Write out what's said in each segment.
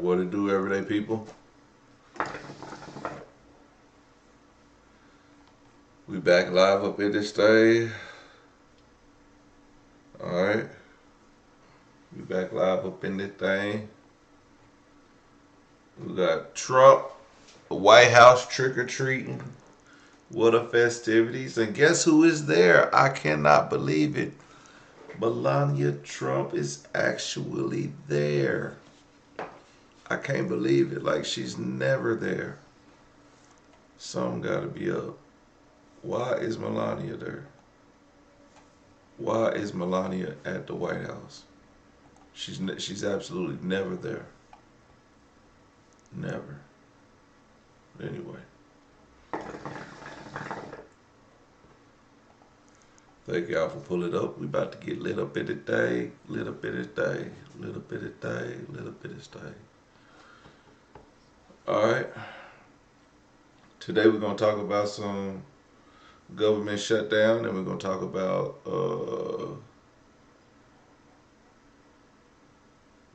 what it do, everyday people? We back live up in this thing. Alright. We back live up in this thing. We got Trump, White House trick-or-treating. What a festivities. And guess who is there? I cannot believe it. Melania Trump is actually there. I can't believe it. Like, she's never there. Something gotta be up. Why is Melania there? Why is Melania at the White House? She's absolutely never there. Never. Anyway. Thank y'all for pulling up. We about to get lit up in the day. Lit up in this day. Lit up in this day. Lit up in this day. Alright. Today we're going to talk about some government shutdown, and we're going to talk about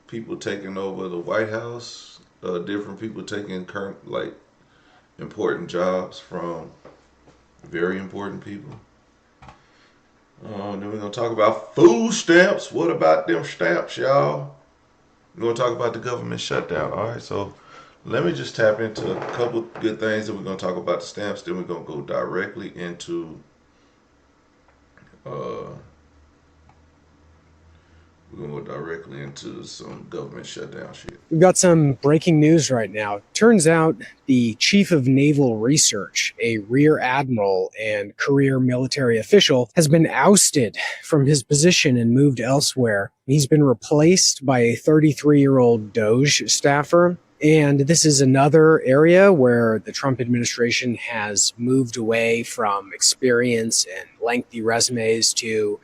people taking over the White House, different people taking current, like, important jobs from very important people. Then we're going to talk about food stamps. What about them stamps, y'all? We're going to talk about the government shutdown. All right, so let me just tap into a couple good things, and we're going to talk about the stamps. Then we're going to go directly into some government shutdown shit. We've got some breaking news right now. Turns out the chief of naval research, a rear admiral and career military official, has been ousted from his position and moved elsewhere. He's been replaced by a 33-year-old DOJ staffer. And this is another area where the Trump administration has moved away from experience and lengthy resumes to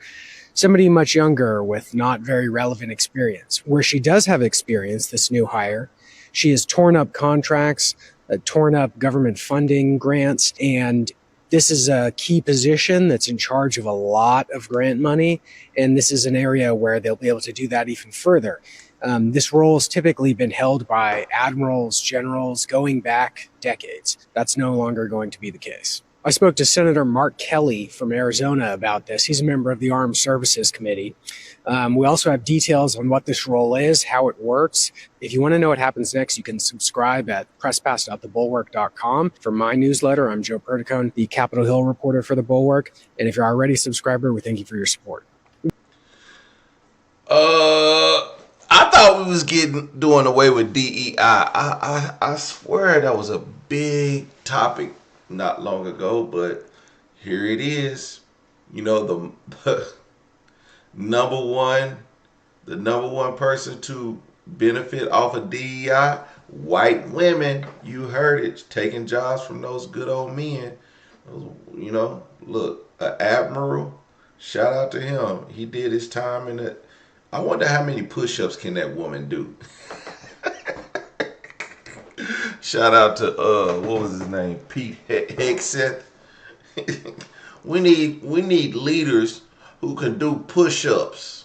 somebody much younger with not very relevant experience. Where she does have experience, this new hire, she has torn up contracts, torn up government funding grants, and this is a key position that's in charge of a lot of grant money, and this is an area where they'll be able to do that even further. This role has typically been held by admirals, generals, going back decades. That's no longer going to be the case. I spoke to Senator Mark Kelly from Arizona about this. He's a member of the Armed Services Committee. We also have details on what this role is, how it works. If you want to know what happens next, you can subscribe at presspass.thebulwark.com. For my newsletter, I'm Joe Perticone, the Capitol Hill reporter for The Bulwark. And if you're already a subscriber, we thank you for your support. I thought we was doing away with DEI. I swear that was a big topic not long ago, but here it is. You know, the number one person to benefit off of DEI, white women. You heard it, taking jobs from those good old men. You know, look, an admiral. Shout out to him. He did his time in it. I wonder how many push-ups can that woman do. Shout out to what was his name? Pete Hegseth. we need leaders who can do push-ups.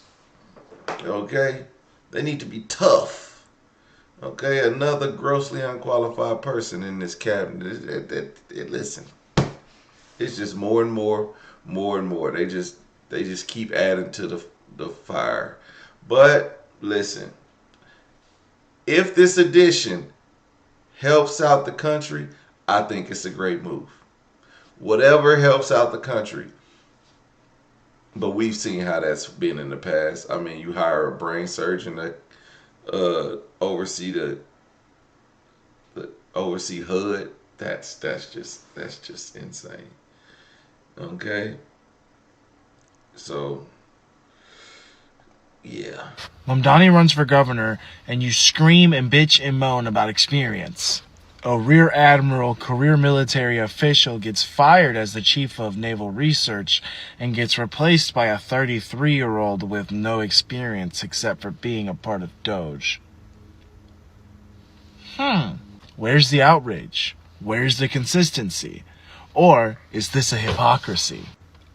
Okay? They need to be tough. Okay? Another grossly unqualified person in this cabinet. Listen. It's just more and more. They just keep adding to the fire. But listen, if this addition helps out the country, I think it's a great move. Whatever helps out the country. But we've seen how that's been in the past. I mean, you hire a brain surgeon to oversee HUD. That's just insane. Okay, so. Yeah. Mamdani runs for governor, and you scream and bitch and moan about experience. A rear admiral, career military official gets fired as the chief of naval research and gets replaced by a 33-year-old with no experience except for being a part of DOJ. Where's the outrage? Where's the consistency? Or is this a hypocrisy?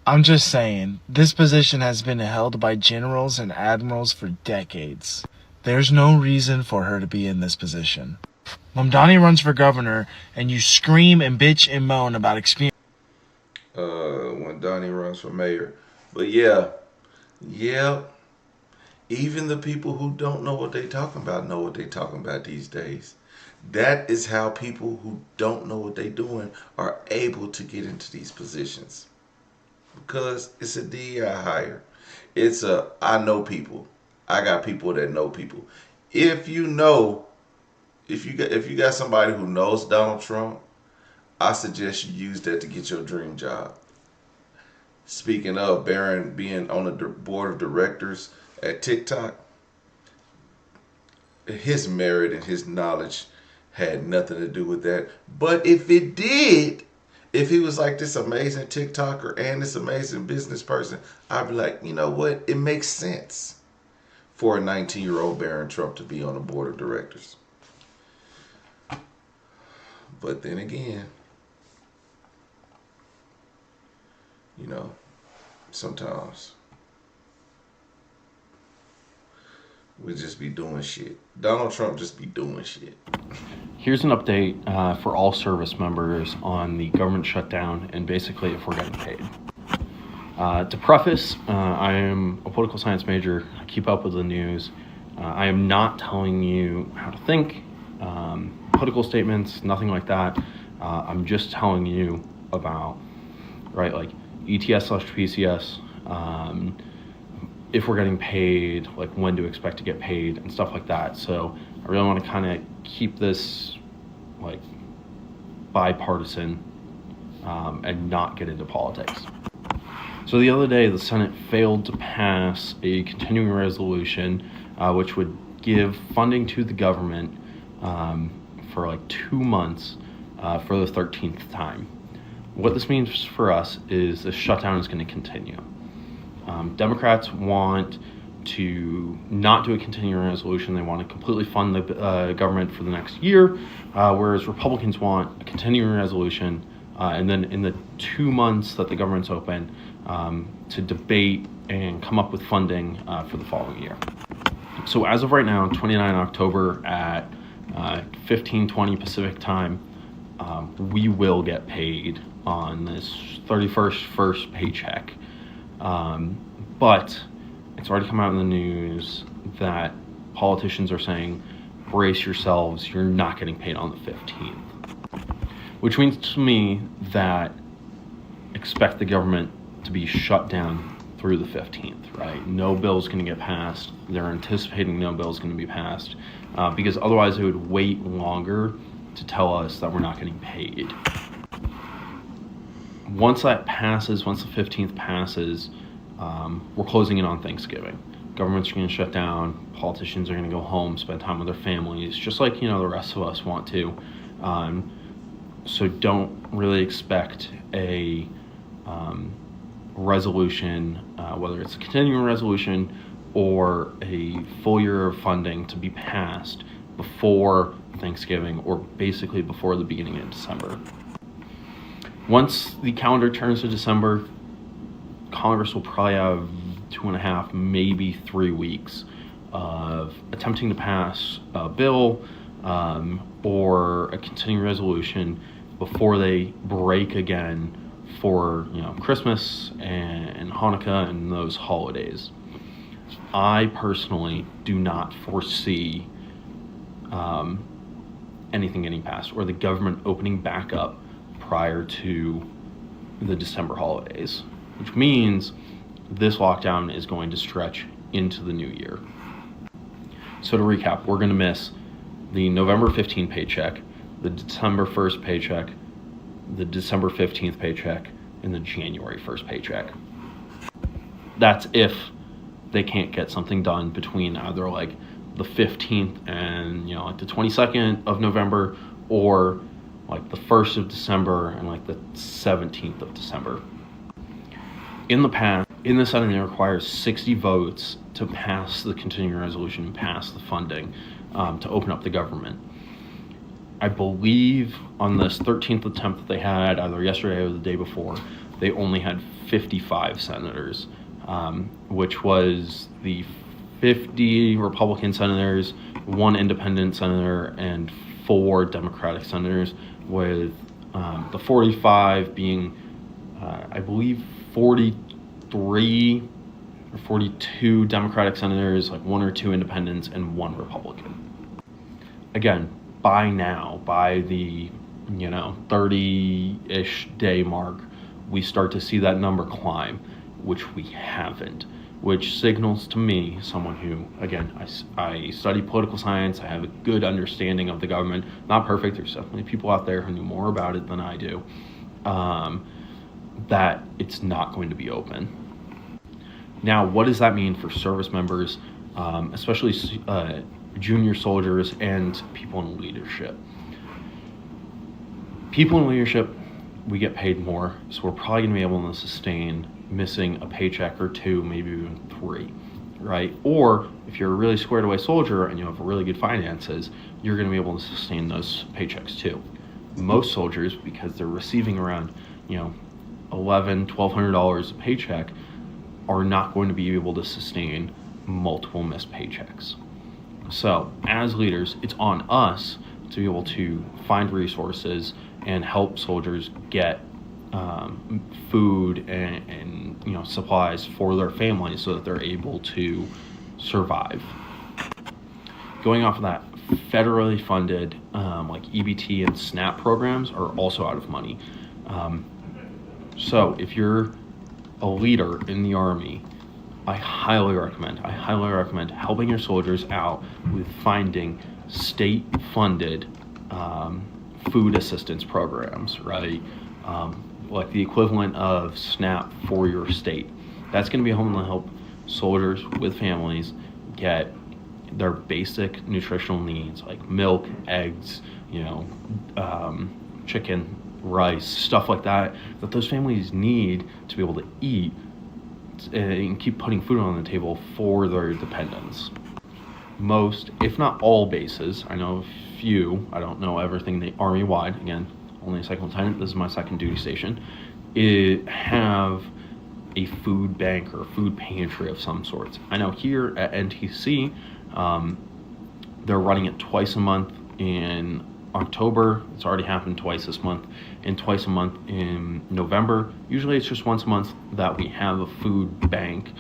I'm just saying, this position has been held by generals and admirals for decades. There's no reason for her to be in this position. Mamdani runs for governor, and you scream and bitch and moan about experience. When Donnie runs for mayor. But yeah, even the people who don't know what they talking about know what they talking about these days. That is how people who don't know what they doing are able to get into these positions. Because it's a DEI hire. I know people. I got people that know people. If you got somebody who knows Donald Trump, I suggest you use that to get your dream job. Speaking of Barron being on the board of directors at TikTok, his merit and his knowledge had nothing to do with that. But if it did, if he was like this amazing TikToker and this amazing business person, I'd be like, you know what? It makes sense for a 19-year-old Barron Trump to be on the board of directors. But then again, you know, sometimes we just be doing shit. Donald Trump just be doing shit. Here's an update for all service members on the government shutdown and basically if we're getting paid. To preface, I am a political science major. I keep up with the news. I am not telling you how to think, political statements, nothing like that. I'm just telling you about, right, like ETS/PCS, if we're getting paid, like when to expect to get paid and stuff like that. So I really want to kind of keep this like bipartisan and not get into politics. So the other day, the Senate failed to pass a continuing resolution which would give funding to the government for like 2 months for the 13th time. What this means for us is the shutdown is going to continue. Democrats want to not do a continuing resolution. They want to completely fund the government for the next year, whereas Republicans want a continuing resolution and then in the 2 months that the government's open to debate and come up with funding for the following year. So as of right now, 29 October at 15:20 Pacific time, we will get paid on this 31st first paycheck. But it's already come out in the news that politicians are saying, brace yourselves, you're not getting paid on the 15th. Which means to me that expect the government to be shut down through the 15th, right? No bill's going to get passed. They're anticipating no bill's going to be passed because otherwise they would wait longer to tell us that we're not getting paid. Once that passes, once the 15th passes, we're closing in on Thanksgiving. Government's going to shut down. Politicians are going to go home, spend time with their families, just like, you know, the rest of us want to. So don't really expect a resolution, whether it's a continuing resolution or a full year of funding to be passed before Thanksgiving or basically before the beginning of December. Once the calendar turns to December, Congress will probably have 2.5, maybe 3 weeks of attempting to pass a bill or a continuing resolution before they break again for, you know, Christmas and Hanukkah and those holidays. I personally do not foresee anything getting passed or the government opening back up prior to the December holidays, which means this lockdown is going to stretch into the new year. So to recap, we're going to miss the November 15th paycheck, the December 1st paycheck, the December 15th paycheck, and the January 1st paycheck. That's if they can't get something done between either like the 15th and, you know, like the 22nd of November or like the 1st of December and like the 17th of December. In the past, in the Senate, it requires 60 votes to pass the continuing resolution, pass the funding to open up the government. I believe on this 13th attempt that they had, either yesterday or the day before, they only had 55 senators, which was the 50 Republican senators, 1 independent senator, and 4 Democratic senators, with the 45 being, I believe, 43 or 42 Democratic senators, like 1 or 2 independents, and 1 Republican. Again, by the 30-ish day mark, we start to see that number climb, which we haven't, which signals to me, someone who, again, I study political science, I have a good understanding of the government, not perfect, there's definitely people out there who knew more about it than I do, that it's not going to be open. Now, what does that mean for service members, especially junior soldiers and people in leadership? People in leadership, we get paid more, so we're probably going to be able to sustain missing a paycheck or 2, maybe even 3, right? Or if you're a really squared away soldier and you have really good finances, you're going to be able to sustain those paychecks too. Most soldiers, because they're receiving around, $1,100-$1,200 a paycheck, are not going to be able to sustain multiple missed paychecks. So as leaders, it's on us to be able to find resources and help soldiers get food and supplies for their families so that they're able to survive. Going off of that, federally funded like EBT and SNAP programs are also out of money. So if you're a leader in the Army, I highly recommend helping your soldiers out with finding state-funded food assistance programs, right? Like the equivalent of SNAP for your state. That's going to be home to help soldiers with families get their basic nutritional needs, like milk, eggs, chicken, rice, stuff like that those families need to be able to eat and keep putting food on the table for their dependents. Most, if not all bases, I know a few, I don't know everything Army-wide, again, only a second lieutenant, this is my second duty station, have a food bank or a food pantry of some sorts. I know here at NTC, they're running it twice a month in October. It's already happened twice this month, and twice a month in November. Usually it's just once a month that we have a food bank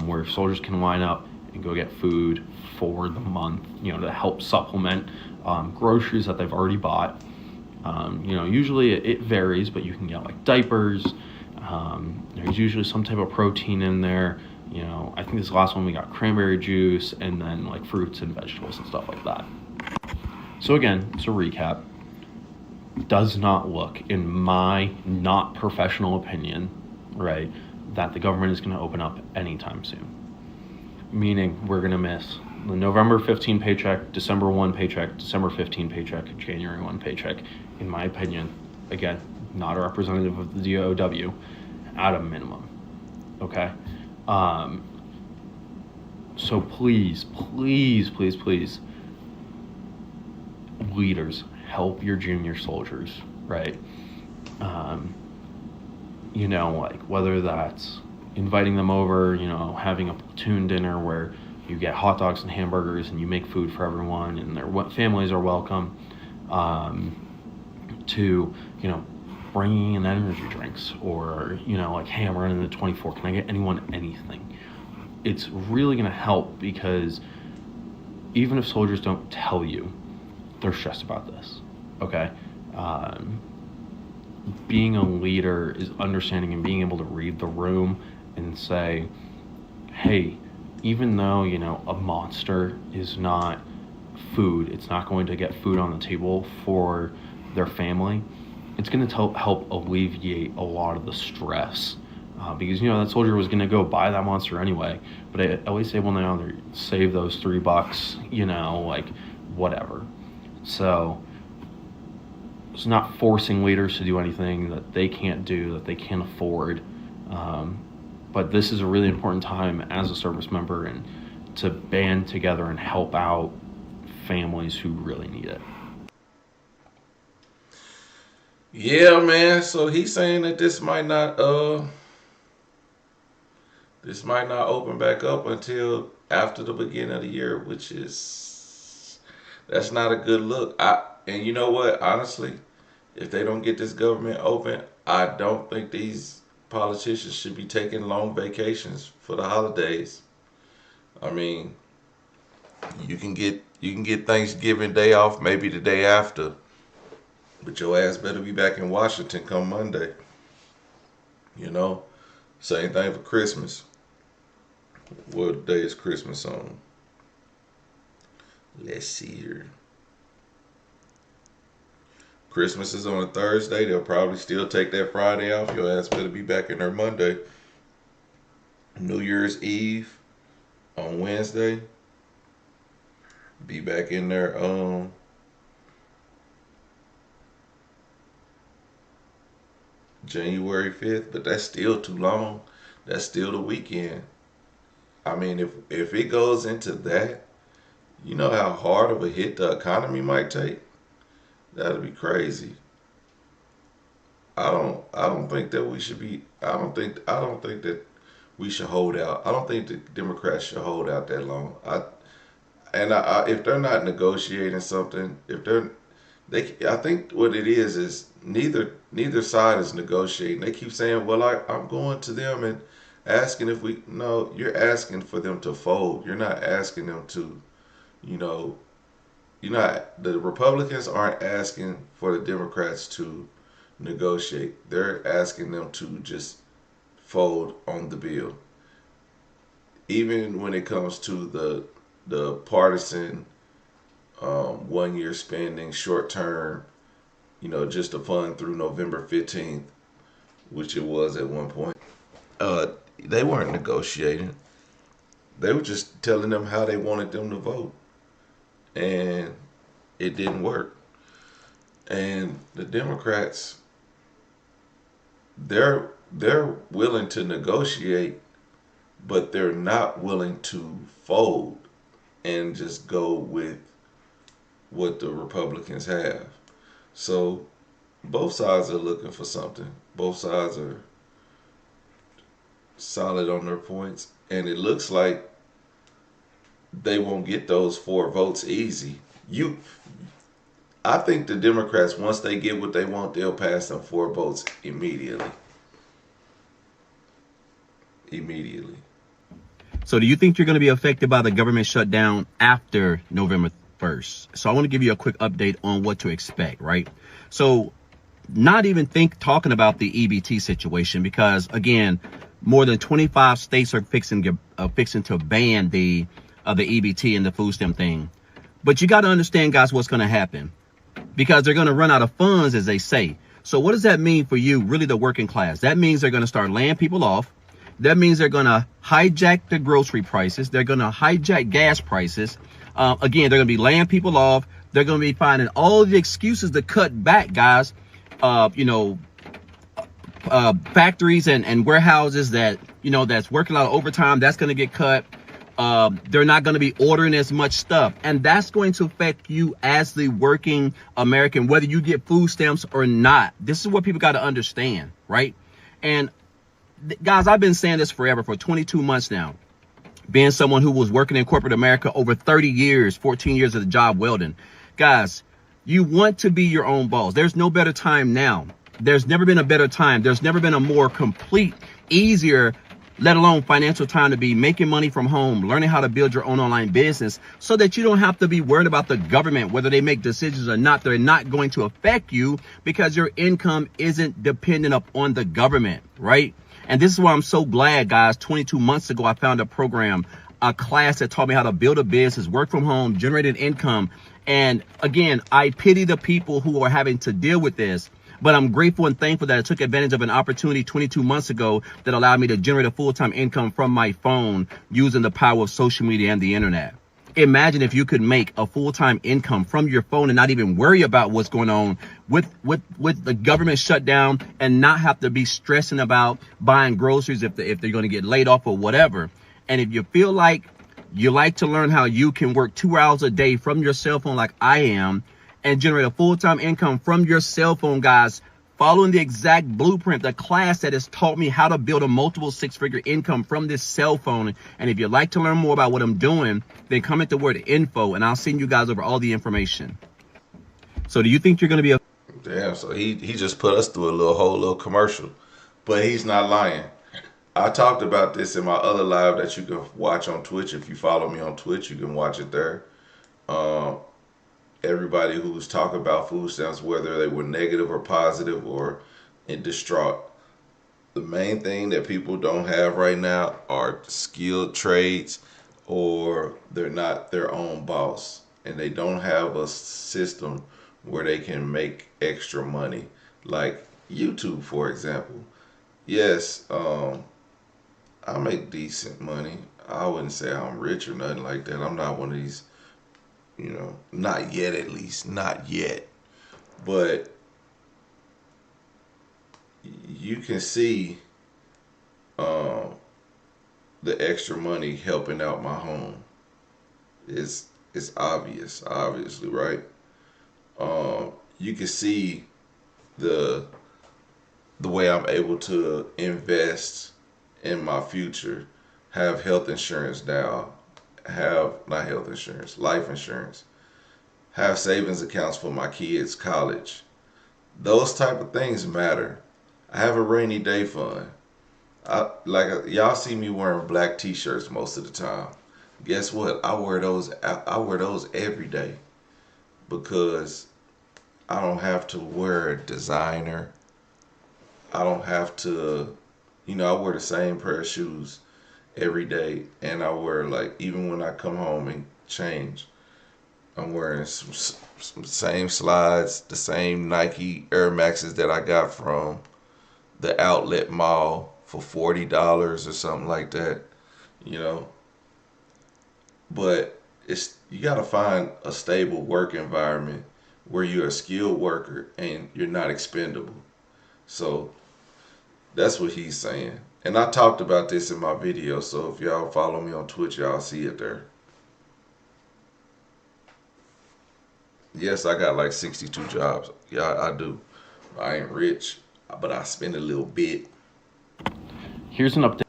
where soldiers can line up and go get food for the month, to help supplement groceries that they've already bought. Usually it varies, but you can get like diapers. There's usually some type of protein in there. I think this last one we got cranberry juice and then like fruits and vegetables and stuff like that. So again, to recap, does not look, in my not professional opinion, right, that the government is going to open up anytime soon. Meaning we're going to miss the November 15 paycheck, December 1 paycheck, December 15 paycheck, January 1 paycheck. In my opinion, again, not a representative of the DOW, at a minimum. Okay? So please, leaders, help your junior soldiers, right? Like whether that's inviting them over, having a platoon dinner where you get hot dogs and hamburgers and you make food for everyone and their families are welcome, to, bringing in energy drinks or, like, hey, I'm running the 24, can I get anyone anything? It's really going to help because even if soldiers don't tell you, they're stressed about this, okay? Being a leader is understanding and being able to read the room and say, hey, even though, a monster is not food, it's not going to get food on the table for their family, it's going to help alleviate a lot of the stress. Because, that soldier was going to go buy that monster anyway, but at least able now to save those $3, like, whatever. So it's not forcing leaders to do anything that they can't do, that they can't afford. But this is a really important time as a service member and to band together and help out families who really need it. Yeah, man. So he's saying that this might not This might not open back up until after the beginning of the year, that's not a good look. And you know what? Honestly, if they don't get this government open, I don't think these politicians should be taking long vacations for the holidays. I mean, you can get Thanksgiving Day off maybe the day after, but your ass better be back in Washington come Monday. You know, same thing for Christmas. What day is Christmas on? Let's see here. Christmas is on a Thursday. They'll probably still take that Friday off. Your ass better be back in there Monday. New Year's Eve on Wednesday. Be back in there January 5th, but that's still too long. That's still the weekend. I mean, if it goes into that, you know how hard of a hit the economy might take? That'd be crazy. I don't think that we should be I don't think that we should hold out. I don't think the Democrats should hold out that long. If they're not negotiating something, I think what it is neither side is negotiating. They keep saying, "Well, I'm going to them and asking if we." No, you're asking for them to fold. You're not asking them to, you know, the Republicans aren't asking for the Democrats to negotiate. They're asking them to just fold on the bill. Even when it comes to the partisan 1 year spending, short term, just to fund through November 15th, which it was at one point. They weren't negotiating. They were just telling them how they wanted them to vote. And it didn't work. And the Democrats, they're willing to negotiate, but they're not willing to fold and just go with what the Republicans have. So both sides are looking for something. Both sides are solid on their points. And it looks like they won't get those 4 votes easy. I think the Democrats, once they get what they want, they'll pass them 4 votes immediately. Immediately. So do you think you're going to be affected by the government shutdown after November 1st? So I want to give you a quick update on what to expect, right? So not even talking about the EBT situation, because again, more than 25 states are fixing to ban the EBT and the food stamp thing. But you got to understand, guys, what's going to happen, because they're going to run out of funds, as they say. So what does that mean for you, really the working class? That means they're going to start laying people off. That means they're going to hijack the grocery prices. They're going to hijack gas prices. Again, they're going to be laying people off. They're going to be finding all the excuses to cut back, guys. Factories and warehouses that's working a lot of overtime, that's going to get cut. They're not going to be ordering as much stuff. And that's going to affect you as the working American, whether you get food stamps or not. This is what people got to understand, right? And guys, I've been saying this forever, for 22 months now. Being someone who was working in corporate America over 30 years, 14 years of the job welding. Guys, you want to be your own boss. There's no better time now. There's never been a better time. There's never been a more complete, easier, let alone financial time to be making money from home, learning how to build your own online business so that you don't have to be worried about the government, whether they make decisions or not. They're not going to affect you because your income isn't dependent upon the government, right? And this is why I'm so glad, guys. 22 months ago, I found a program, a class that taught me how to build a business, work from home, generate an income. And again, I pity the people who are having to deal with this. But I'm grateful and thankful that I took advantage of an opportunity 22 months ago that allowed me to generate a full-time income from my phone using the power of social media and the internet. Imagine if you could make a full-time income from your phone and not even worry about what's going on with the government shutdown, and not have to be stressing about buying groceries if they're going to get laid off or whatever. And if you feel like you like to learn how you can work 2 hours a day from your cell phone like I am, and generate a full-time income from your cell phone, guys, following the exact blueprint, the class that has taught me how to build a multiple six-figure income from this cell phone. And if you'd like to learn more about what I'm doing, then comment the word info and I'll send you guys over all the information. So do you think you're going to be a... Damn, so he just put us through a whole little commercial. But he's not lying. I talked about this in my other live that you can watch on Twitch. If you follow me on Twitch, you can watch it there. Everybody who's talking about food stamps, whether they were negative or positive or in distraught, the main thing that people don't have right now are skilled trades, or they're not their own boss and they don't have a system where they can make extra money, like YouTube, for example. Yes, I make decent money. I wouldn't say I'm rich or nothing like that. I'm not one of these, not yet, at least, not yet. But you can see the extra money helping out my home. It's obvious, obviously, right? You can see the way I'm able to invest in my future, have health insurance now, life insurance, have savings accounts for my kids' college. Those type of things matter. I have a rainy day fund. Y'all see me wearing black t-shirts most of the time. Guess what? I wear those every day because I don't have to wear a designer. I don't have to, I wear the same pair of shoes every day, and I wear, even when I come home and change, I'm wearing some same slides, the same Nike Air Maxes that I got from the outlet mall for $40 or something like that, But you gotta find a stable work environment where you're a skilled worker and you're not expendable. So that's what he's saying. And I talked about this in my video, so if y'all follow me on Twitch, y'all see it there. Yes, I got like 62 jobs. Yeah, I do. I ain't rich, but I spend a little bit. Here's an update.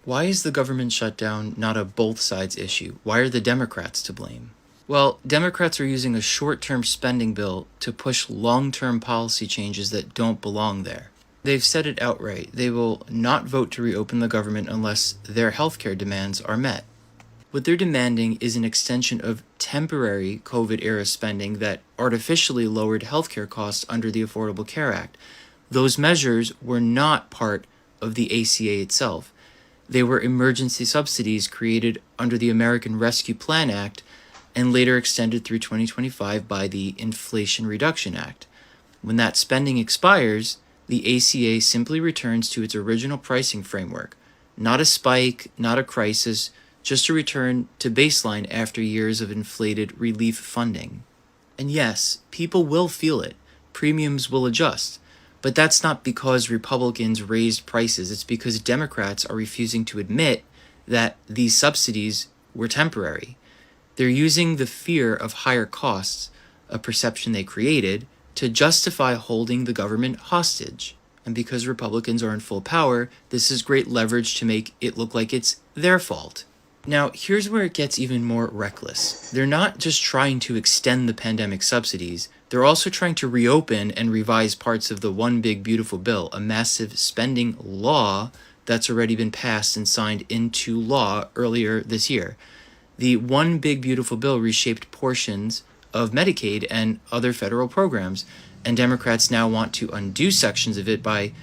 Why is the government shutdown not a both sides issue? Why are the Democrats to blame? Well, Democrats are using a short-term spending bill to push long-term policy changes that don't belong there. They've said it outright. They will not vote to reopen the government unless their healthcare demands are met. What they're demanding is an extension of temporary COVID-era spending that artificially lowered healthcare costs under the Affordable Care Act. Those measures were not part of the ACA itself. They were emergency subsidies created under the American Rescue Plan Act and later extended through 2025 by the Inflation Reduction Act. When that spending expires, the ACA simply returns to its original pricing framework. Not a spike, not a crisis, just a return to baseline after years of inflated relief funding. And yes, people will feel it. Premiums will adjust. But that's not because Republicans raised prices. It's because Democrats are refusing to admit that these subsidies were temporary. They're using the fear of higher costs, a perception they created, to justify holding the government hostage. And because Republicans are in full power, this is great leverage to make it look like it's their fault. Now, here's where it gets even more reckless. They're not just trying to extend the pandemic subsidies, they're also trying to reopen and revise parts of the One Big Beautiful Bill, a massive spending law that's already been passed and signed into law earlier this year. The One Big Beautiful Bill reshaped portions of Medicaid and other federal programs, and Democrats now want to undo sections of it by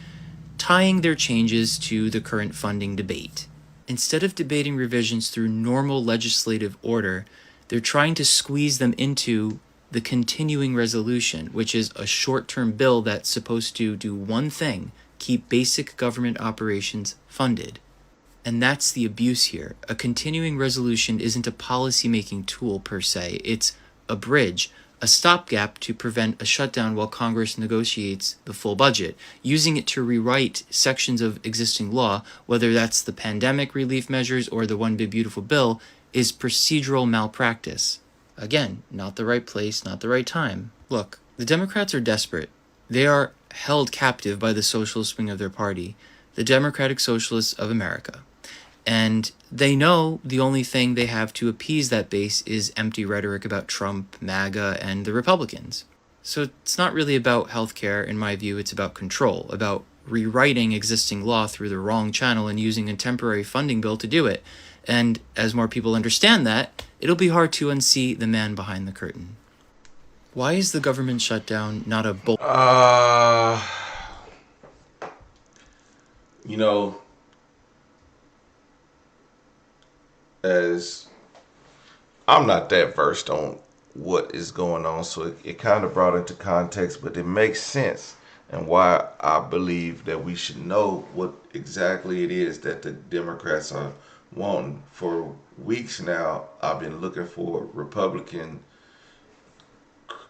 tying their changes to the current funding debate. Instead of debating revisions through normal legislative order, they're trying to squeeze them into the continuing resolution, which is a short-term bill that's supposed to do one thing: keep basic government operations funded. And that's the abuse here. A continuing resolution isn't a policy-making tool per se. It's a bridge, a stopgap to prevent a shutdown while Congress negotiates the full budget. Using it to rewrite sections of existing law, whether that's the pandemic relief measures or the One Big Beautiful Bill, is procedural malpractice. Again, not the right place, not the right time. Look, the Democrats are desperate. They are held captive by the socialist wing of their party, the Democratic Socialists of America. And they know the only thing they have to appease that base is empty rhetoric about Trump, MAGA, and the Republicans. So it's not really about healthcare, in my view, it's about control, about rewriting existing law through the wrong channel and using a temporary funding bill to do it. And as more people understand that, it'll be hard to unsee the man behind the curtain. Why is the government shutdown not a bold... You know, as I'm not that versed on what is going on, so it kind of brought into context, but it makes sense and why I believe that we should know what exactly it is that the Democrats are wanting. For weeks now, I've been looking for Republican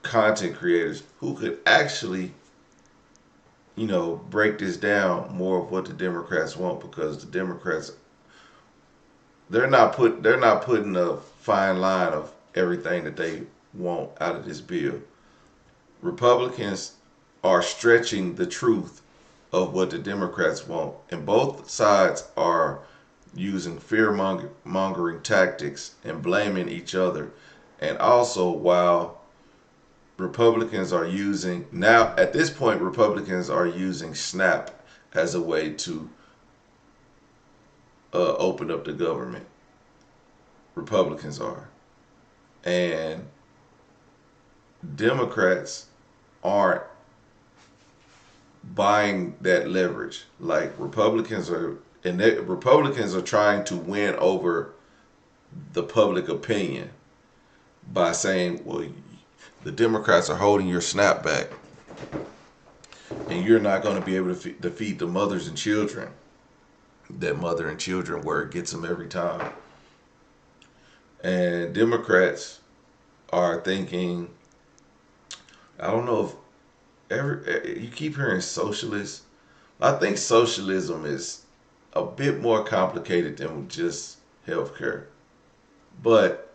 content creators who could actually, you know, break this down more of what the Democrats want, because the Democrats, they're not putting a fine line of everything that they want out of this bill. Republicans are stretching the truth of what the Democrats want, and both sides are using fear-mongering tactics and blaming each other. And also, while Republicans are using, now at this point, Republicans are using SNAP as a way to open up the government. Republicans are. And Democrats aren't buying that leverage like Republicans are, and Republicans are trying to win over the public opinion by saying, well, the Democrats are holding your SNAP back and you're not going to be able to feed the mothers and children. That mother and children word gets them every time. And Democrats are thinking, I don't know if you keep hearing socialist. I think socialism is a bit more complicated than just healthcare, but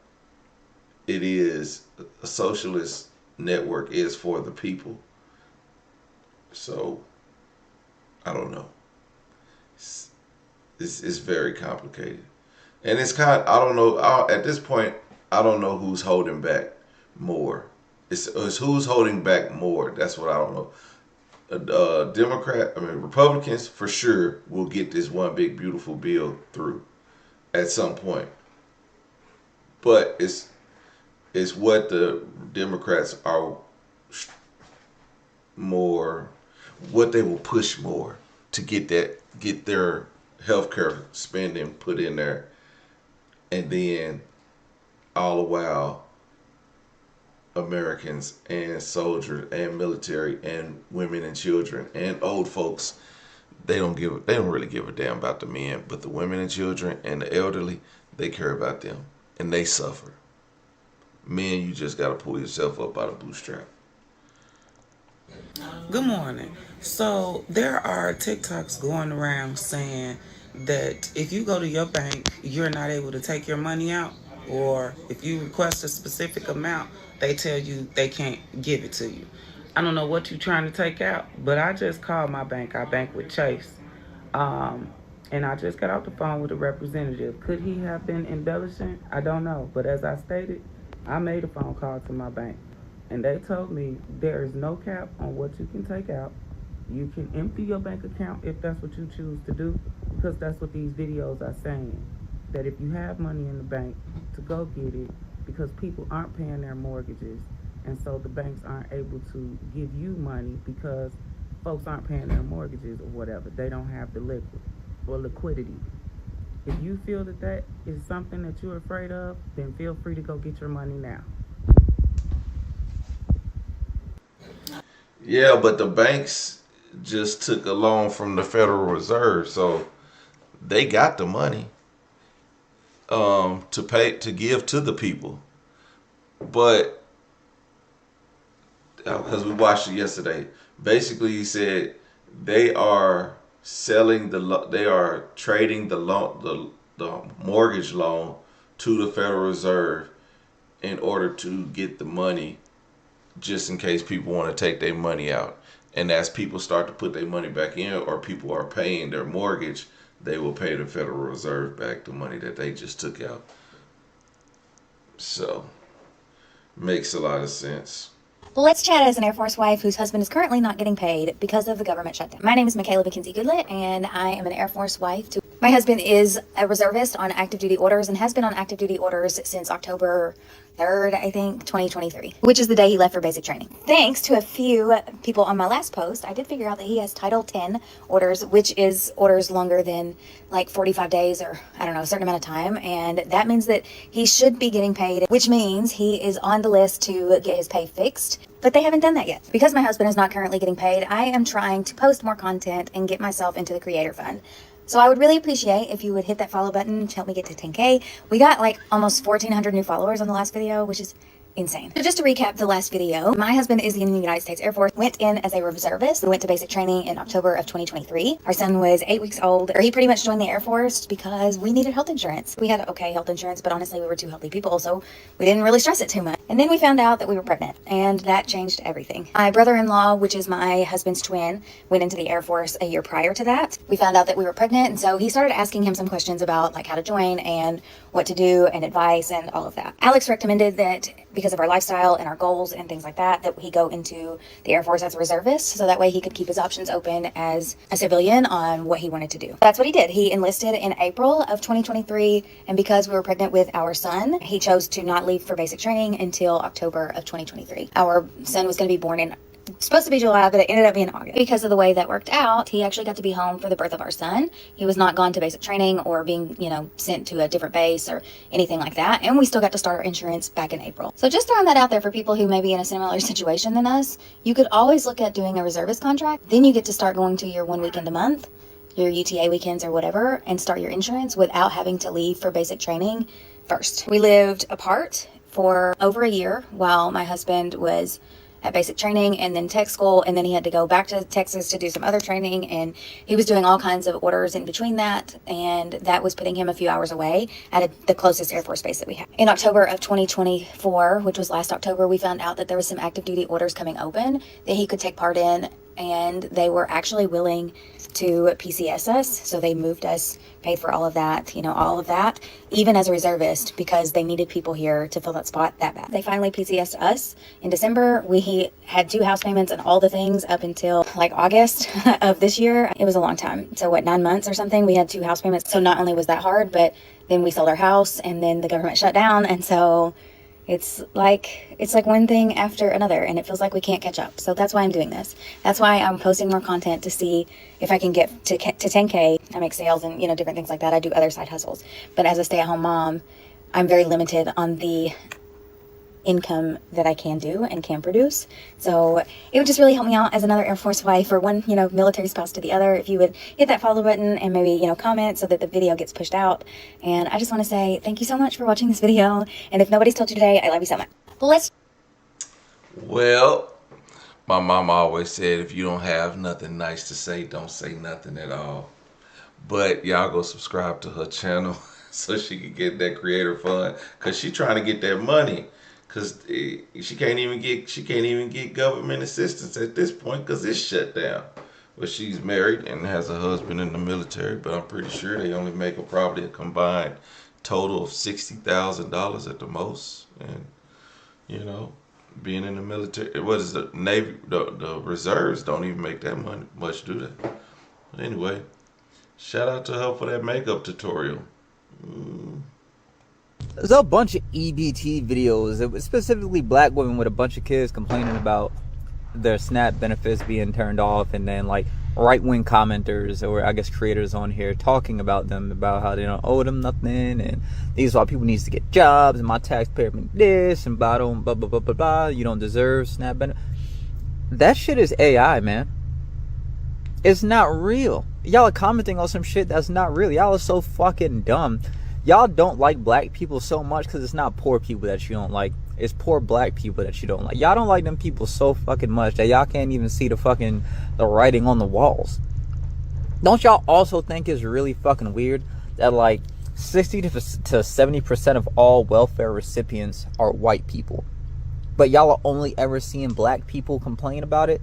it is, a socialist network is for the people. So I don't know. It's very complicated, and it's kind of, I don't know. At this point, I don't know who's holding back more. It's who's holding back more. That's what I don't know. Republicans for sure will get this one big beautiful bill through at some point, but it's what the Democrats are more, what they will push more to get their healthcare spending put in there, and then all the while Americans and soldiers and military and women and children and old folks, they don't really give a damn about the men, but the women and children and the elderly, they care about them and they suffer. Men, you just gotta pull yourself up by the bootstrap. Good morning. So there are TikToks going around saying that if you go to your bank, you're not able to take your money out, or if you request a specific amount, they tell you they can't give it to you. I don't know what you're trying to take out, but I just called my bank. I bank with Chase. And I just got off the phone with a representative. Could he have been embellishing? I don't know. But as I stated, I made a phone call to my bank, and they told me there is no cap on what you can take out. You can empty your bank account if that's what you choose to do, because that's what these videos are saying. That if you have money in the bank, to go get it, because people aren't paying their mortgages, and so the banks aren't able to give you money because folks aren't paying their mortgages or whatever. They don't have the liquidity. If you feel that that is something that you're afraid of, then feel free to go get your money now. Yeah, but the banks just took a loan from the Federal Reserve, so they got the money to give to the people. But because we watched it yesterday, basically he said they are trading the mortgage loan to the Federal Reserve in order to get the money, just in case people want to take their money out. And as people start to put their money back in, or people are paying their mortgage, they will pay the Federal Reserve back the money that they just took out. So, makes a lot of sense. Let's chat as an Air Force wife whose husband is currently not getting paid because of the government shutdown. My name is Michaela McKenzie Goodlet, and I am an Air Force wife. My husband is a reservist on active duty orders and has been on active duty orders since October 3rd, I think, 2023, which is the day he left for basic training. Thanks to a few people on my last post, I did figure out that he has Title 10 orders, which is orders longer than like 45 days or I don't know, a certain amount of time. And that means that he should be getting paid, which means he is on the list to get his pay fixed. But they haven't done that yet. Because my husband is not currently getting paid, I am trying to post more content and get myself into the creator fund. So I would really appreciate if you would hit that follow button to help me get to 10K. We got like almost 1,400 new followers on the last video, which is insane. So just to recap the last video, my husband is in the United States Air Force, went in as a reservist. We went to basic training in October of 2023. Our son was 8 weeks old. He pretty much joined the Air Force because we needed health insurance. We had okay health insurance, but honestly, we were two healthy people, so we didn't really stress it too much. And then we found out that we were pregnant, and that changed everything. My brother-in-law, which is my husband's twin, went into the Air Force a year prior to that. We found out that we were pregnant, and so he started asking him some questions about like how to join and what to do and advice and all of that. Alex recommended that because of our lifestyle and our goals and things like that, that he go into the Air Force as a reservist, so that way he could keep his options open as a civilian on what he wanted to do. That's what he did. He enlisted in April of 2023, and because we were pregnant with our son, he chose to not leave for basic training until October of 2023. Our son was going to be born in supposed to be July, but it ended up being August. Because of the way that worked out, he actually got to be home for the birth of our son. He was not gone to basic training or being, sent to a different base or anything like that. And we still got to start our insurance back in April. So just throwing that out there for people who may be in a similar situation than us, you could always look at doing a reservist contract. Then you get to start going to your 1 weekend a month, your UTA weekends or whatever, and start your insurance without having to leave for basic training first. We lived apart for over a year while my husband was at basic training and then tech school, and then he had to go back to Texas to do some other training, and he was doing all kinds of orders in between that, and that was putting him a few hours away at the closest Air Force base that we have. In October of 2024, which was last October, we found out that there was some active duty orders coming open that he could take part in, and they were actually willing to PCS us, so they moved us, paid for all of that, even as a reservist, because they needed people here to fill that spot that bad. They finally PCS'd us in December. We had 2 house payments and all the things up until like August of this year. It was a long time. So 9 months or something, we had 2 house payments. So not only was that hard, but then we sold our house and then the government shut down. And so it's like one thing after another, and it feels like we can't catch up. So that's why I'm doing this. That's why I'm posting more content to see if I can get to 10K. I make sales and different things like that. I do other side hustles, but as a stay-at-home mom, I'm very limited on the income that I can do and can produce. So it would just really help me out as another Air Force wife, or one military spouse to the other, if you would hit that follow button and maybe comment so that the video gets pushed out. And I just want to say thank you so much for watching this video, and if nobody's told you today, I love you so much. Well, my mama always said if you don't have nothing nice to say, don't say nothing at all. But y'all go subscribe to her channel so she can get that creator fund, because she trying to get that money. Because she can't even get government assistance at this point because it's shut down. But she's married and has a husband in the military, but I'm pretty sure they only make probably a combined total of $60,000 at the most. And being in the military, what is the Navy? The reserves don't even make that much, do they? But anyway, shout out to her for that makeup tutorial. There's a bunch of EBT videos. It was specifically black women with a bunch of kids complaining about their SNAP benefits being turned off, and then like right-wing commenters, or I guess creators on here, talking about them, about how they don't owe them nothing, and these are people needs to get jobs, and my taxpayer mean this, and blah blah blah blah blah blah. You don't deserve SNAP benefits. That shit is AI, man. It's not real. Y'all are commenting on some shit that's not real. Y'all are so fucking dumb. Y'all don't like black people so much because it's not poor people that you don't like. It's poor black people that you don't like. Y'all don't like them people so fucking much that y'all can't even see the writing on the walls. Don't y'all also think it's really fucking weird that like 60 to 70% of all welfare recipients are white people, but y'all are only ever seeing black people complain about it?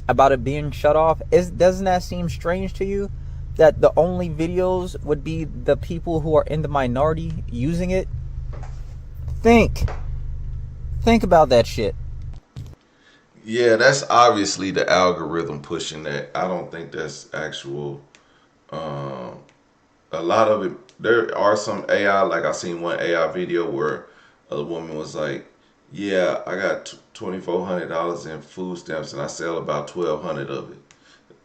about it being shut off, doesn't that seem strange to you? That the only videos would be the people who are in the minority using it? Think about that shit. Yeah, that's obviously the algorithm pushing that. I don't think that's actual. Um, a lot of it, there are some AI. Like I seen one AI video where a woman was like, "Yeah, I got $2,400 in food stamps, and I sell about 1,200 of it.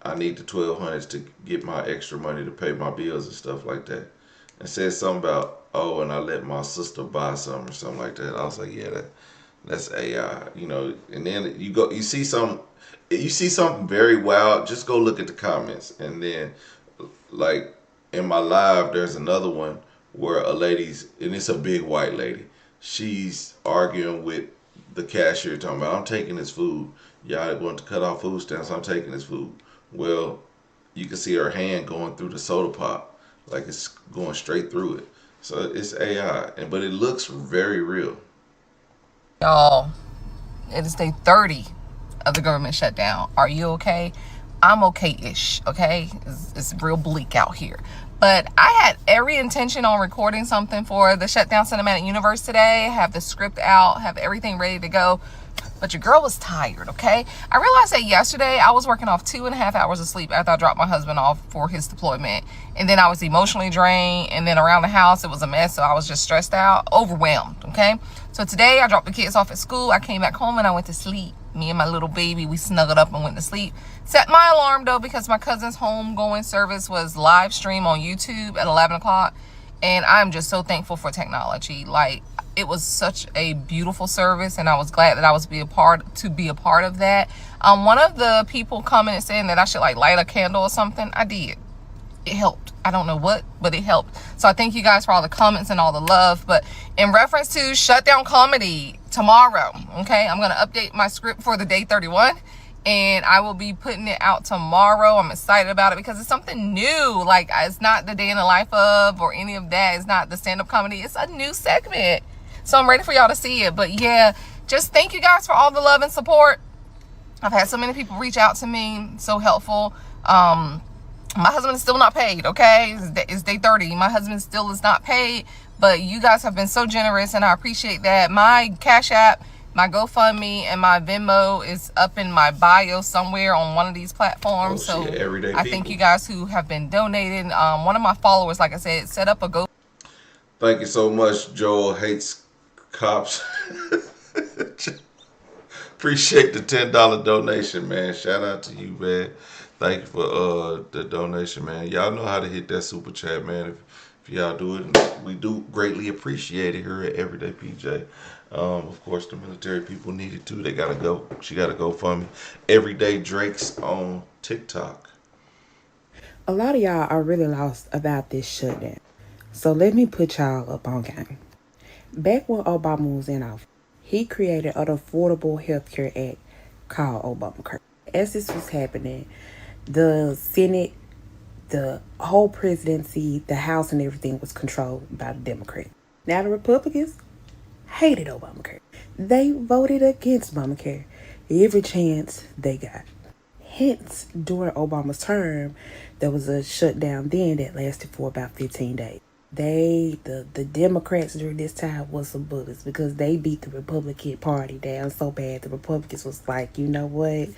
I need the 1,200 to get my extra money to pay my bills and stuff like that." And said something about, "Oh, and I let my sister buy some or something like that." I was like, "Yeah, that's AI, you know." And then you see something very wild. Just go look at the comments, and then like in my live, there's another one where a lady's, and it's a big white lady. She's arguing with the cashier, talking about, "I'm taking this food. Y'all want to cut off food stamps? I'm taking this food." Well, you can see her hand going through the soda pop, like it's going straight through it. So it's AI, and but it looks very real. Y'all, it is day 30 of the government shutdown. Are you okay? I'm okay-ish, okay? It's real bleak out here. But I had every intention on recording something for the Shutdown Cinematic Universe today. Have the script out, have everything ready to go. But your girl was tired, okay? I realized that yesterday I was working off 2.5 hours of sleep after I dropped my husband off for his deployment. And then I was emotionally drained. And then around the house, it was a mess. So I was just stressed out, overwhelmed, okay? So today I dropped the kids off at school. I came back home and I went to sleep. Me and my little baby, we snuggled up and went to sleep. Set my alarm though, because my cousin's homegoing service was live stream on YouTube at 11 o'clock. And I'm just so thankful for technology. Like, it was such a beautiful service, and I was glad that I was to be a part of that. One of the people commented saying that I should like light a candle or something. I did. It helped. I don't know what, but it helped. So I thank you guys for all the comments and all the love. But in reference to Shutdown comedy tomorrow, okay, I'm gonna update my script for the day 31. And I will be putting it out tomorrow. I'm excited about it because it's something new. Like, it's not the day in the life of or any of that. It's not the stand-up comedy. It's a new segment. So I'm ready for y'all to see it. But yeah, just thank you guys for all the love and support. I've had so many people reach out to me. So helpful. My husband is still not paid, okay? It's day 30. My husband still is not paid. But you guys have been so generous, and I appreciate that. My Cashapp, my GoFundMe, and my Venmo is up in my bio somewhere on one of these platforms. Oh, shit, so everyday I thank you guys who have been donating. One of my followers, like I said, set up a Go. Thank you so much, Joel Hates Cops. Appreciate the $10 donation, man. Shout out to you, man. Thank you for the donation, man. Y'all know how to hit that super chat, man. If y'all do it, we do greatly appreciate it here at Everyday PJ. Of course, the military people need it too. They gotta go. She gotta go for me. Everyday Drake's on TikTok. A lot of y'all are really lost about this shutdown. So let me put y'all up on game. Back when Obama was in office, he created an Affordable Health Care Act called Obamacare. As this was happening, the Senate, the whole presidency, the House, and everything was controlled by the Democrats. Now the Republicans hated Obamacare. They voted against Obamacare every chance they got. Hence, during Obama's term, there was a shutdown then that lasted for about 15 days. The Democrats during this time was some bullets because they beat the Republican Party down so bad. The Republicans was like, you know what?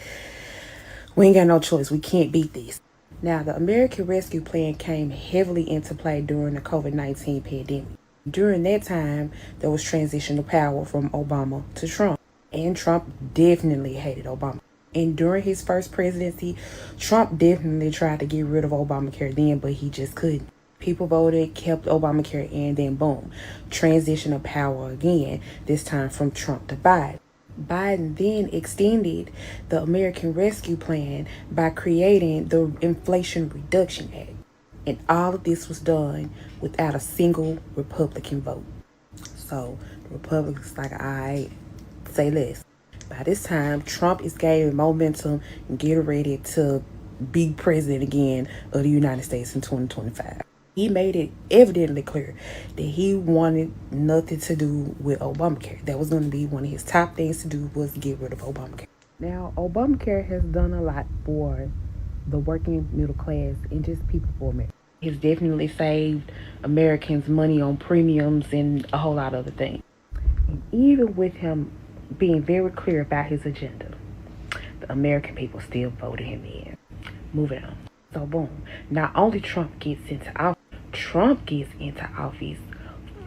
We ain't got no choice. We can't beat this. Now, the American Rescue Plan came heavily into play during the COVID-19 pandemic. During that time, there was transitional power from Obama to Trump. And Trump definitely hated Obama. And during his first presidency, Trump definitely tried to get rid of Obamacare then, but he just couldn't. People voted, kept Obamacare, and then boom, transition of power again, this time from Trump to Biden. Biden then extended the American Rescue Plan by creating the Inflation Reduction Act. And all of this was done without a single Republican vote. So the Republicans like, I say less. By this time, Trump is gaining momentum and getting ready to be president again of the United States in 2025. He made it evidently clear that he wanted nothing to do with Obamacare. That was going to be one of his top things to do, was get rid of Obamacare. Now, Obamacare has done a lot for the working middle class and just people for America. It's definitely saved Americans money on premiums and a whole lot of other things. And even with him being very clear about his agenda, the American people still voted him in. Moving on. So boom. Not only Trump gets into office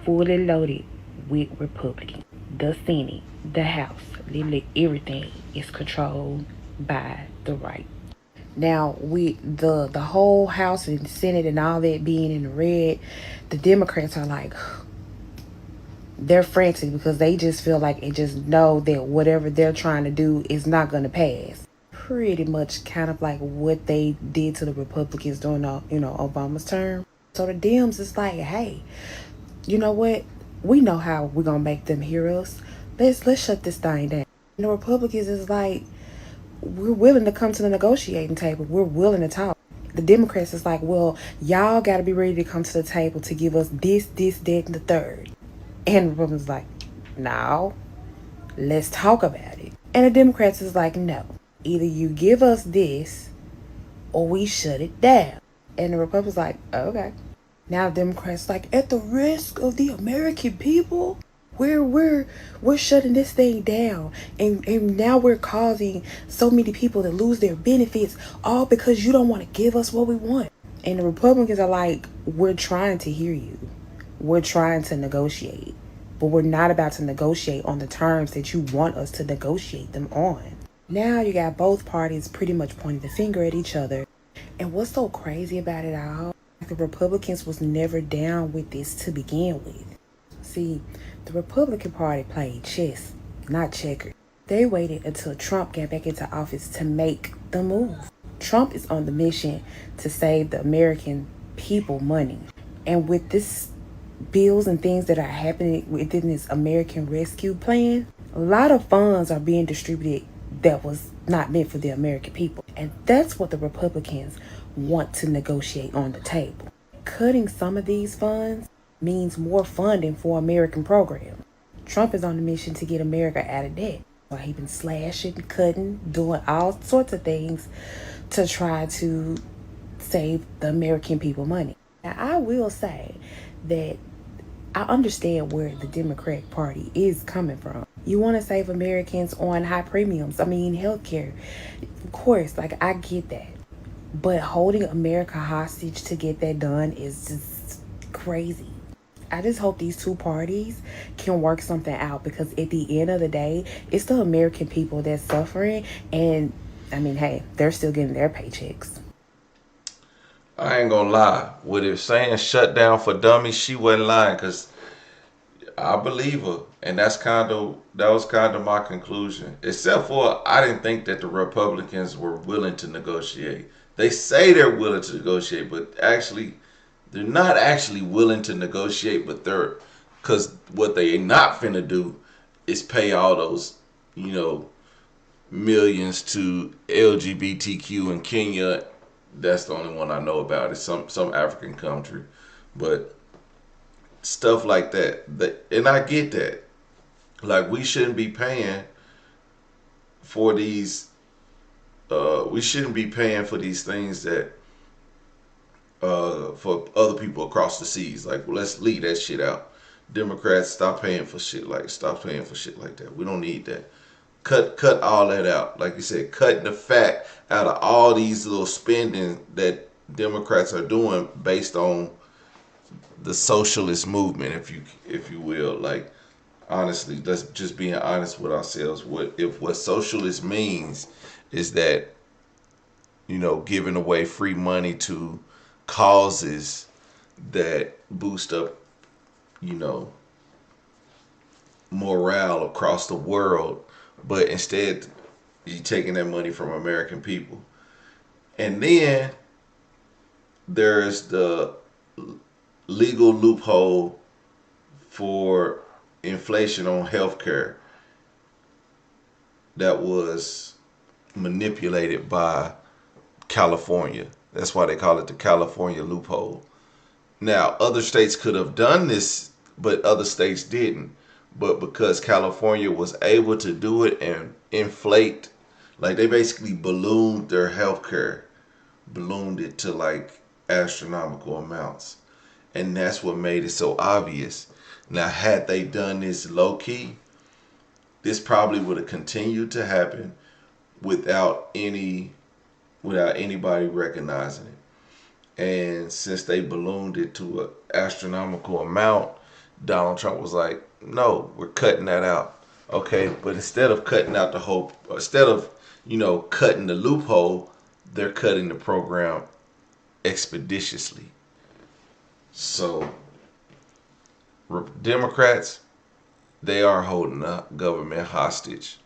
fully loaded with Republicans. The Senate, the House, literally everything is controlled by the right. Now, with the whole House and Senate and all that being in the red, the Democrats are like, they're frantic because they just feel like and just know that whatever they're trying to do is not going to pass. Pretty much kind of like what they did to the Republicans during Obama's term. So the Dems is like, hey, you know what? We know how we're gonna make them hear us. Let's shut this thing down. And the Republicans is like, we're willing to come to the negotiating table. We're willing to talk. The Democrats is like, well, y'all got to be ready to come to the table to give us this, that, and the third. And the Republicans is like, no, let's talk about it. And the Democrats is like, no, either you give us this or we shut it down. And the Republicans like, okay. Now the Democrats like, at the risk of the American people, we're shutting this thing down, and now we're causing so many people to lose their benefits, all because you don't want to give us what we want. And the Republicans are like, we're trying to hear you, we're trying to negotiate, but we're not about to negotiate on the terms that you want us to negotiate them on. Now you got both parties pretty much pointing the finger at each other. And what's so crazy about it all, the Republicans was never down with this to begin with. See, the Republican Party played chess, not checkers. They waited until Trump got back into office to make the move. Trump is on the mission to save the American people money. And with this bills and things that are happening within this American Rescue Plan, a lot of funds are being distributed that was not meant for the American people. And that's what the Republicans want to negotiate on the table. Cutting some of these funds means more funding for American programs. Trump is on a mission to get America out of debt. While he's been slashing, cutting, doing all sorts of things to try to save the American people money. Now, I will say that I understand where the Democratic Party is coming from. You want to save Americans on high premiums. I mean, healthcare. Of course, like, I get that. But holding America hostage to get that done is just crazy. I just hope these two parties can work something out, because at the end of the day, it's the American people that's suffering. And, I mean, hey, they're still getting their paychecks. I ain't gonna lie. With it saying shut down for dummies, she wasn't lying, because I believe her. And that was kind of my conclusion. Except for I didn't think that the Republicans were willing to negotiate. They say they're willing to negotiate, but actually they're not actually willing to negotiate, but because what they not finna do is pay all those, millions to LGBTQ in Kenya. That's the only one I know about. It's some African country, but stuff like that. And I get that. Like, we shouldn't be paying for these. We shouldn't be paying for these things that for other people across the seas. Like, well, let's leave that shit out. Democrats, stop paying for shit like that. We don't need that. Cut all that out. Like you said, cutting the fat out of all these little spending that Democrats are doing based on the socialist movement, if you will. Like, honestly, let's just being honest with ourselves. What socialist means is that, giving away free money to causes that boost up, morale across the world, but instead you're taking that money from American people. And then there's the legal loophole for inflation on healthcare that was manipulated by California. That's why they call it the California loophole. Now, other states could have done this, but other states didn't. But because California was able to do it and inflate Like they basically ballooned their healthcare, ballooned it to like astronomical amounts. And that's what made it so obvious. Now, had they done this low key, this probably would have continued to happen without anybody recognizing it. And since they ballooned it to an astronomical amount, Donald Trump was like, "No, we're cutting that out." Okay, but instead of cutting out the whole, instead of cutting the loophole, they're cutting the program expeditiously. So, Democrats, they are holding the government hostage.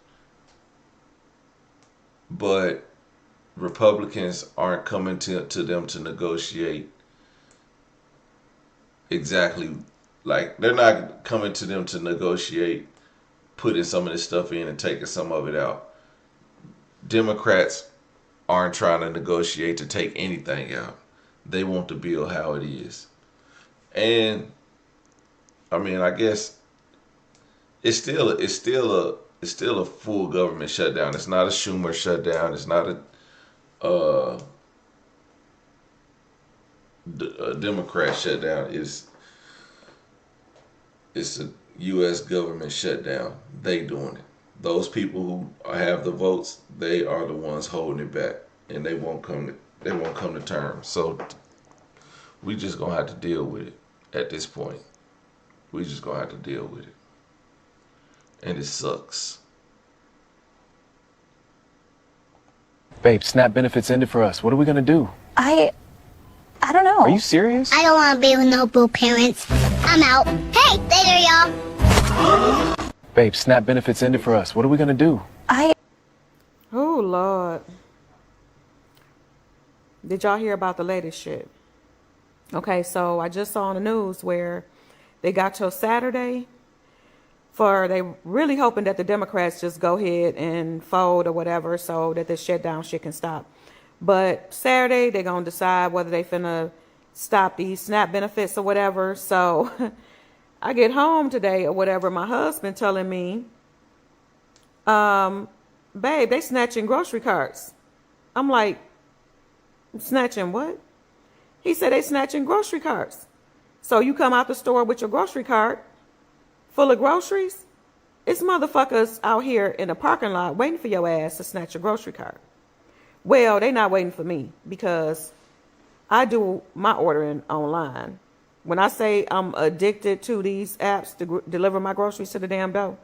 But Republicans aren't coming to them to negotiate exactly, like, they're not coming to them to negotiate putting some of this stuff in and taking some of it out. Democrats aren't trying to negotiate to take anything out. They want the bill how it is. And I mean, I guess it's still a full government shutdown. It's not a Schumer shutdown. It's not a Democrat shutdown. It's a U.S. government shutdown. They doing it. Those people who have the votes, they are the ones holding it back, and they won't come to terms. So we just gonna have to deal with it at this point. We just gonna have to deal with it, and it sucks. Babe, SNAP benefits ended for us. What are we gonna do? I don't know. Are you serious? I don't want to be with no blue parents. I'm out. Hey, later, y'all. Babe, SNAP benefits ended for us. What are we gonna do? Oh, Lord. Did y'all hear about the latest shit? Okay, so I just saw on the news where they got till Saturday they really hoping that the Democrats just go ahead and fold or whatever so that this shutdown shit can stop. But Saturday, they're going to decide whether they finna stop these SNAP benefits or whatever. So I get home today or whatever, my husband telling me, babe, they snatching grocery carts. I'm like, snatching what? He said they snatching grocery carts. So you come out the store with your grocery cart full of groceries. It's motherfuckers out here in the parking lot waiting for your ass to snatch your grocery cart. Well, they not waiting for me because I do my ordering online. When I say I'm addicted to these apps to deliver my groceries to the damn door,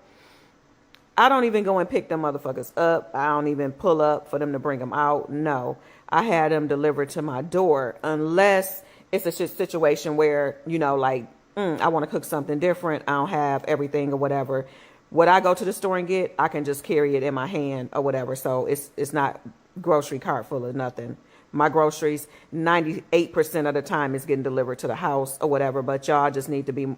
I don't even go and pick them motherfuckers up. I don't even pull up for them to bring them out. No, I had them delivered to my door unless it's a situation where, I want to cook something different. I don't have everything or whatever. What I go to the store and get, I can just carry it in my hand or whatever. So it's not grocery cart full of nothing. My groceries, 98% of the time is getting delivered to the house or whatever. But y'all just need to be,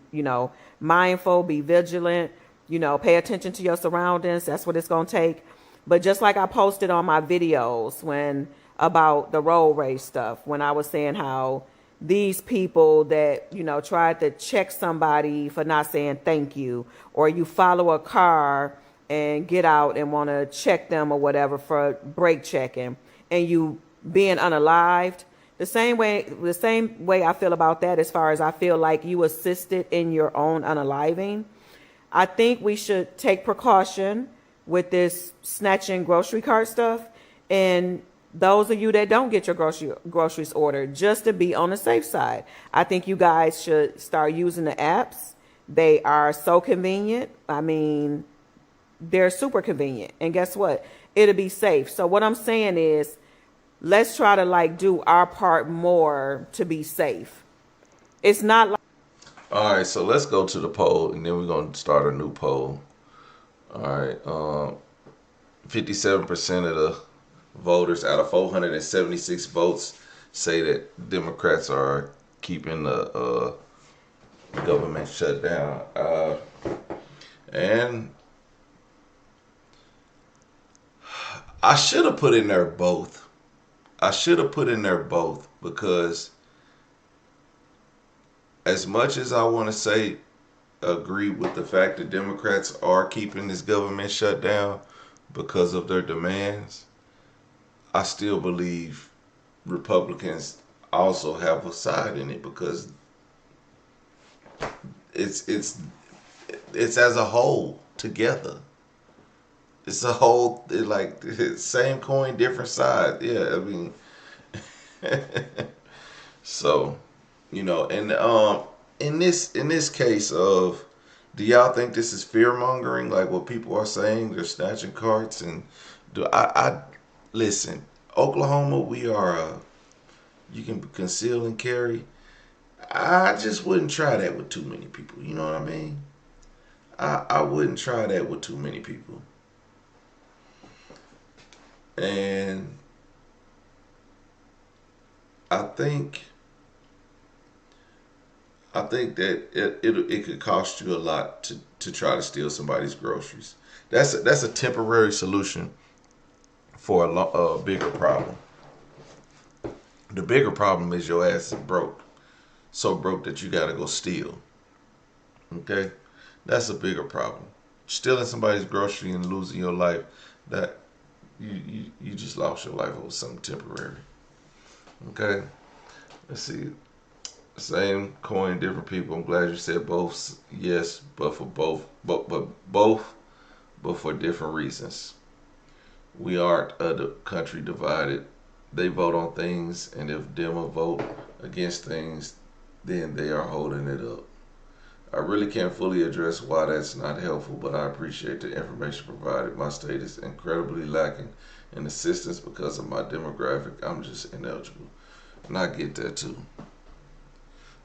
mindful, be vigilant, pay attention to your surroundings. That's what it's going to take. But just like I posted on my videos about the road rage stuff, when I was saying how these people that, tried to check somebody for not saying thank you, or you follow a car and get out and want to check them or whatever for brake checking, and you being unalived, the same way I feel about that, as far as I feel like you assisted in your own unaliving. I think we should take precaution with this snatching grocery cart stuff, and those of you that don't get your groceries ordered, just to be on the safe side. I think you guys should start using the apps. They are so convenient. I mean, they're super convenient. And guess what? It'll be safe. So what I'm saying is, let's try to do our part more to be safe. It's not like... All right, so let's go to the poll, and then we're going to start a new poll. All right, 57% of the voters out of 476 votes say that Democrats are keeping the government shut down. And I should have put in there both. Because as much as I want to say agree with the fact that Democrats are keeping this government shut down, because of their demands, I still believe Republicans also have a side in it, because it's as a whole together. It's a whole, like, same coin, different side. Yeah, I mean, so, you know, and in this case of, do y'all think this is fear mongering, like what people are saying? They're snatching carts, and I listen. Oklahoma, we are you can conceal and carry. I just wouldn't try that with too many people. You know what I mean? I wouldn't try that with too many people. And I think that it could cost you a lot to try to steal somebody's groceries. That's a temporary solution for a bigger problem. The bigger problem is your ass is broke. So broke that you gotta go steal. Okay? That's a bigger problem. Stealing somebody's grocery and losing your life, that you just lost your life over something temporary. Okay? Let's see. Same coin, different people. I'm glad you said both. Yes, but for both, but for different reasons. We aren't a country divided. They vote on things, and if Demo vote against things, then they are holding it up. I really can't fully address why that's not helpful, but I appreciate the information provided. My state is incredibly lacking in assistance because of my demographic. I'm just ineligible. And I get that too.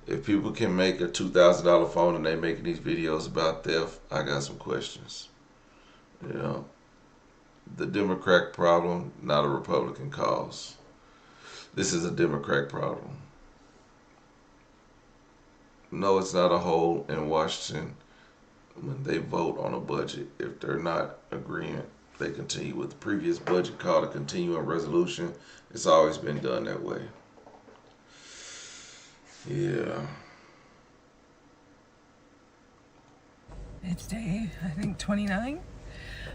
If people can make a $2,000 phone and they making these videos about theft, I got some questions. You know, the Democrat problem, not a Republican cause. This is a Democrat problem. No, it's not a hole in Washington when they vote on a budget. If they're not agreeing, they continue with the previous budget called a continuing resolution. It's always been done that way. Yeah. It's day, I think, 29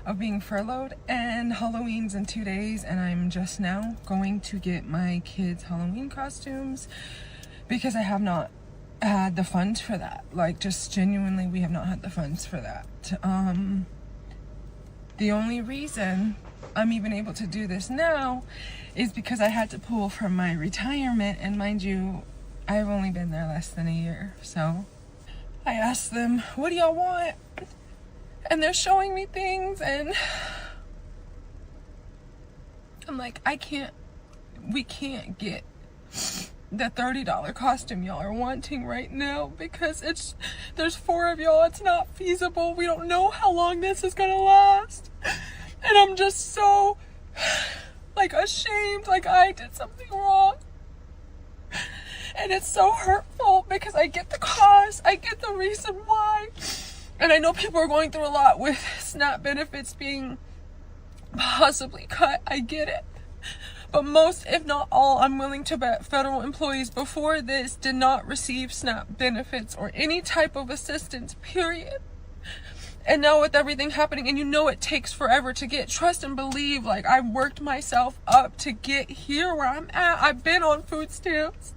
of being furloughed, and Halloween's in 2 days, and I'm just now going to get my kids' Halloween costumes because I have not had the funds for that. Like, just genuinely, we have not had the funds for that. The only reason I'm even able to do this now is because I had to pull from my retirement, and mind you, I've only been there less than a year. So I asked them, what do y'all want? And they're showing me things, and I'm like, we can't get the $30 costume y'all are wanting right now because there's 4 of y'all. It's not feasible. We don't know how long this is gonna last. And I'm just so, like, ashamed, like I did something wrong. And it's so hurtful because I get the cause, I get the reason why. And I know people are going through a lot with SNAP benefits being possibly cut. I get it. But most, if not all, I'm willing to bet federal employees before this did not receive SNAP benefits or any type of assistance, period. And now with everything happening, and you know it takes forever to get, trust and believe, like, I worked myself up to get here where I'm at. I've been on food stamps.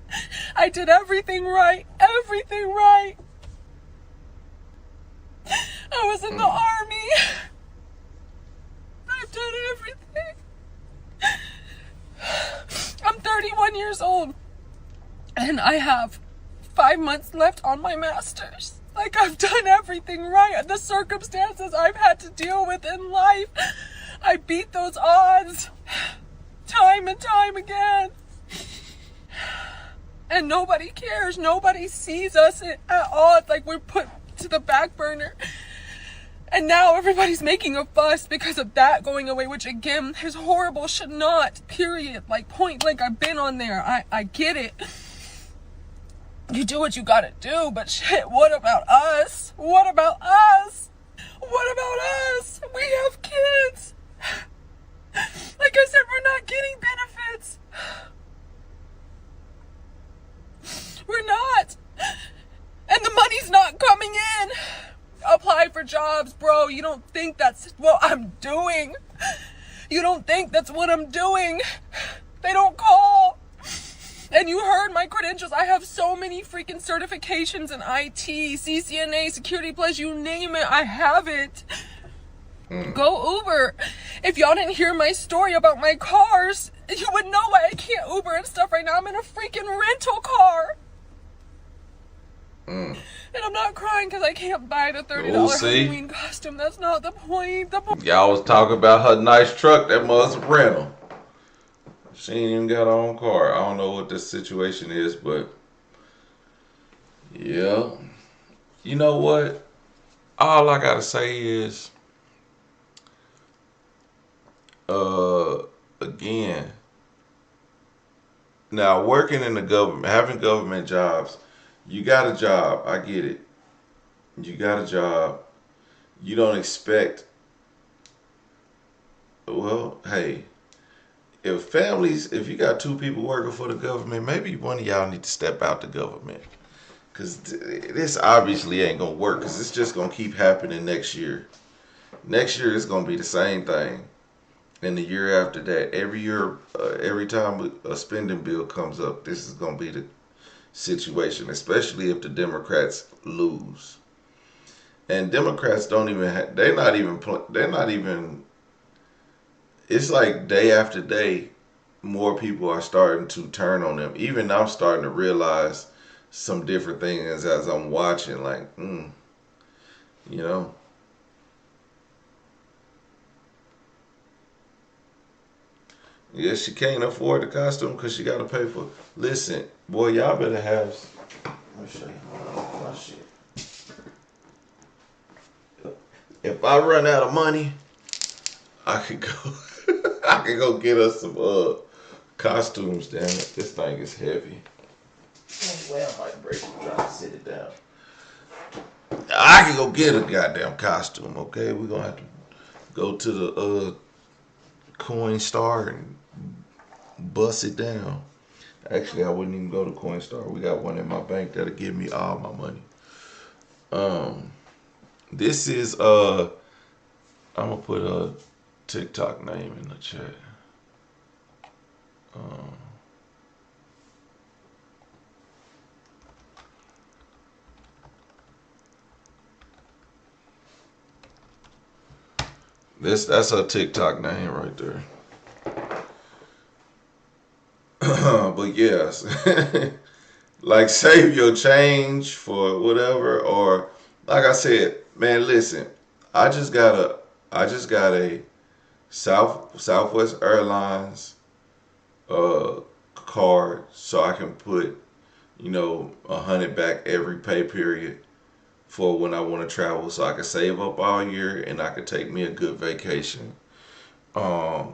I did everything right. Everything right. I was in the army. I've done everything. I'm 31 years old, and I have 5 months left on my master's. Like, I've done everything right. The circumstances I've had to deal with in life, I beat those odds time and time again. And nobody cares. Nobody sees us at all. It's like we're put to the back burner. And now everybody's making a fuss because of that going away, which again is horrible, should not, period. Like, point blank, I've been on there. I get it. You do what you gotta do, but shit, what about us? What about us? What about us? We have kids. Like I said, we're not getting benefits. We're not. And the money's not coming in. Apply for jobs, bro. You don't think that's what I'm doing. You don't think that's what I'm doing. They don't call. And you heard my credentials. I have so many freaking certifications in IT, CCNA, Security Plus, you name it. I have it. Go Uber. If y'all didn't hear my story about my cars, you would know why I can't Uber and stuff right now. I'm in a freaking rental car. And I'm not crying because I can't buy the $30 Halloween costume. That's not the point. Y'all was talking about her nice truck. That must rental. She ain't even got her own car. I don't know what this situation is, but yeah. You know what? All I gotta say is, again, now working in the government, having government jobs, you got a job. I get it. You got a job. You don't expect, well, hey, if you got two people working for the government, maybe one of y'all need to step out the government. Because this obviously ain't going to work, because it's just going to keep happening next year. Next year it's going to be the same thing. And the year after that, every year, every time a spending bill comes up, this is going to be the situation, especially if the Democrats lose. And Democrats don't even they're not even, it's like day after day, more people are starting to turn on them. Even I'm starting to realize some different things as I'm watching, like, you know. Yeah, she can't afford the costume because she got to pay for it. Listen, boy, y'all better have, let me show you my shit. If I run out of money, I could go get us some costumes. Damn it, this thing is heavy. Well, I might break it trying to sit it down. I can go get a goddamn costume. Okay, we're gonna have to go to the Coinstar and bust it down. Actually, I wouldn't even go to Coinstar. We got one in my bank that'll give me all my money. This is I'm gonna put a TikTok name in the chat. That's her TikTok name right there. But yes, like save your change for whatever, or like I said, man, listen, I just got a Southwest Airlines card, so I can put, $100 back every pay period for when I want to travel, so I can save up all year and I could take me a good vacation. I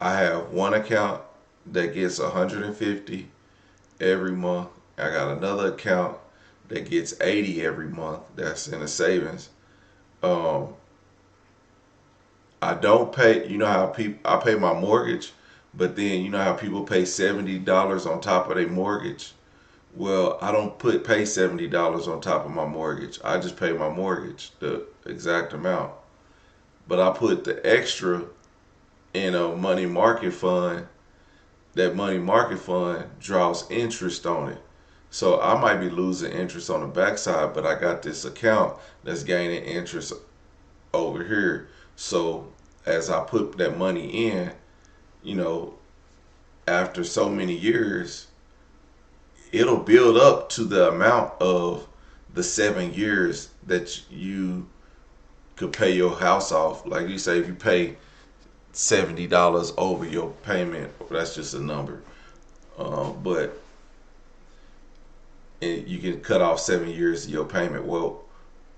have one account that gets $150 every month. I got another account that gets $80 every month. That's in the savings. I don't pay, how I pay my mortgage, but then you know how people pay $70 on top of their mortgage? Well, I don't pay $70 on top of my mortgage. I just pay my mortgage, the exact amount. But I put the extra in a money market fund. That money market fund draws interest on it. So I might be losing interest on the backside, but I got this account that's gaining interest over here. So as I put that money in, after so many years, it'll build up to the amount of the 7 years that you could pay your house off. Like you say, if you pay $70 over your payment, that's just a number. But you can cut off 7 years of your payment. Well,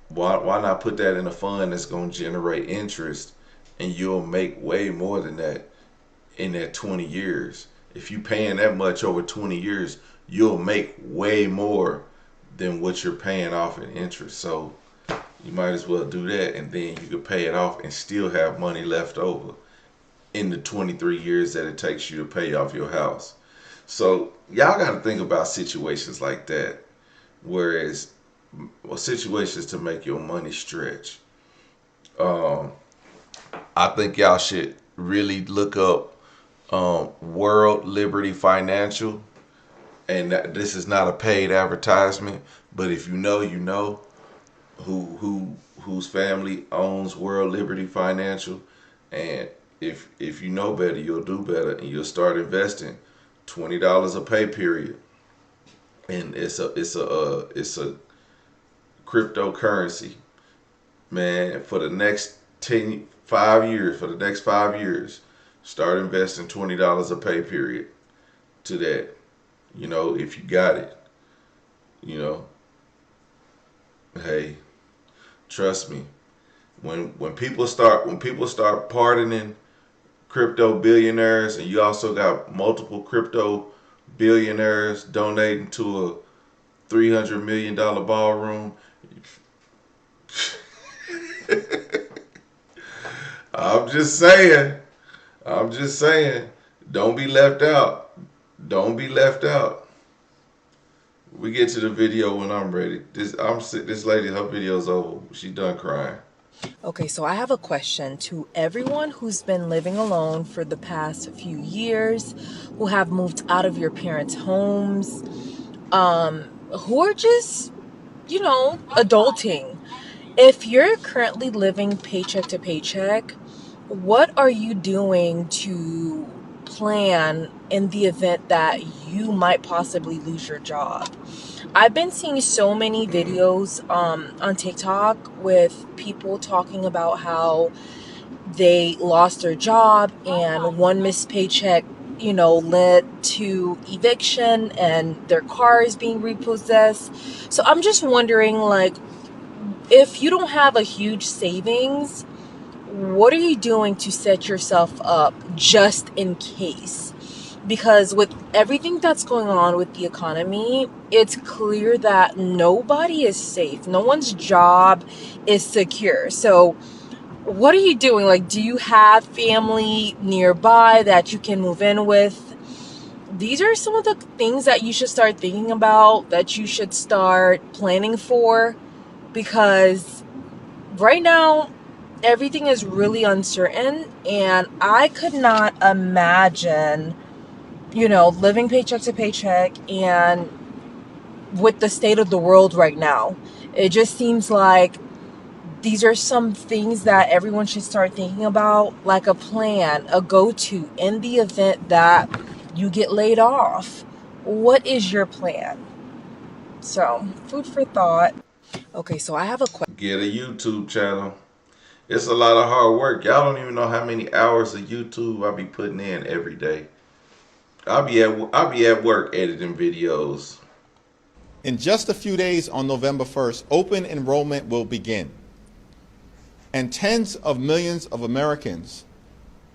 why not put that in a fund that's going to generate interest, and you'll make way more than that in that 20 years. If you're paying that much over 20 years, you'll make way more than what you're paying off in interest. So you might as well do that, and then you can pay it off and still have money left over in the 23 years that it takes you to pay off your house. So y'all got to think about situations like that, situations to make your money stretch. Um, I think y'all should really look up World Liberty Financial. And this is not a paid advertisement, but if you know, you know whose family owns World Liberty Financial, and if you know better, you'll do better, and you'll start investing $20 a pay period, and it's a cryptocurrency, man. For the next 5 years, for the next 5 years, start investing $20 a pay period to that. You know, if you got it, you know, hey, trust me. When people start pardoning crypto billionaires, and you also got multiple crypto billionaires donating to a $300 million ballroom, I'm just saying. Don't be left out. Don't be left out. We get to the video when I'm ready. This lady, her video's over. She done crying. Okay, so I have a question to everyone who's been living alone for the past few years, who have moved out of your parents' homes, who are just, adulting. If you're currently living paycheck to paycheck, what are you doing to plan in the event that you might possibly lose your job? I've been seeing so many videos on TikTok with people talking about how they lost their job and one missed paycheck, led to eviction and their car is being repossessed. So I'm just wondering, if you don't have a huge savings, what are you doing to set yourself up just in case? Because with everything that's going on with the economy, it's clear that nobody is safe. No one's job is secure. So what are you doing? Do you have family nearby that you can move in with? These are some of the things that you should start thinking about, that you should start planning for, because right now everything is really uncertain, and I could not imagine, living paycheck to paycheck and with the state of the world right now. It just seems like these are some things that everyone should start thinking about, like a plan, a go-to in the event that you get laid off. What is your plan? So, food for thought. Okay, so I have a question. Get a YouTube channel. It's a lot of hard work. Y'all don't even know how many hours of YouTube I be putting in every day. I'll be at work editing videos. In just a few days on November 1st, open enrollment will begin. And tens of millions of Americans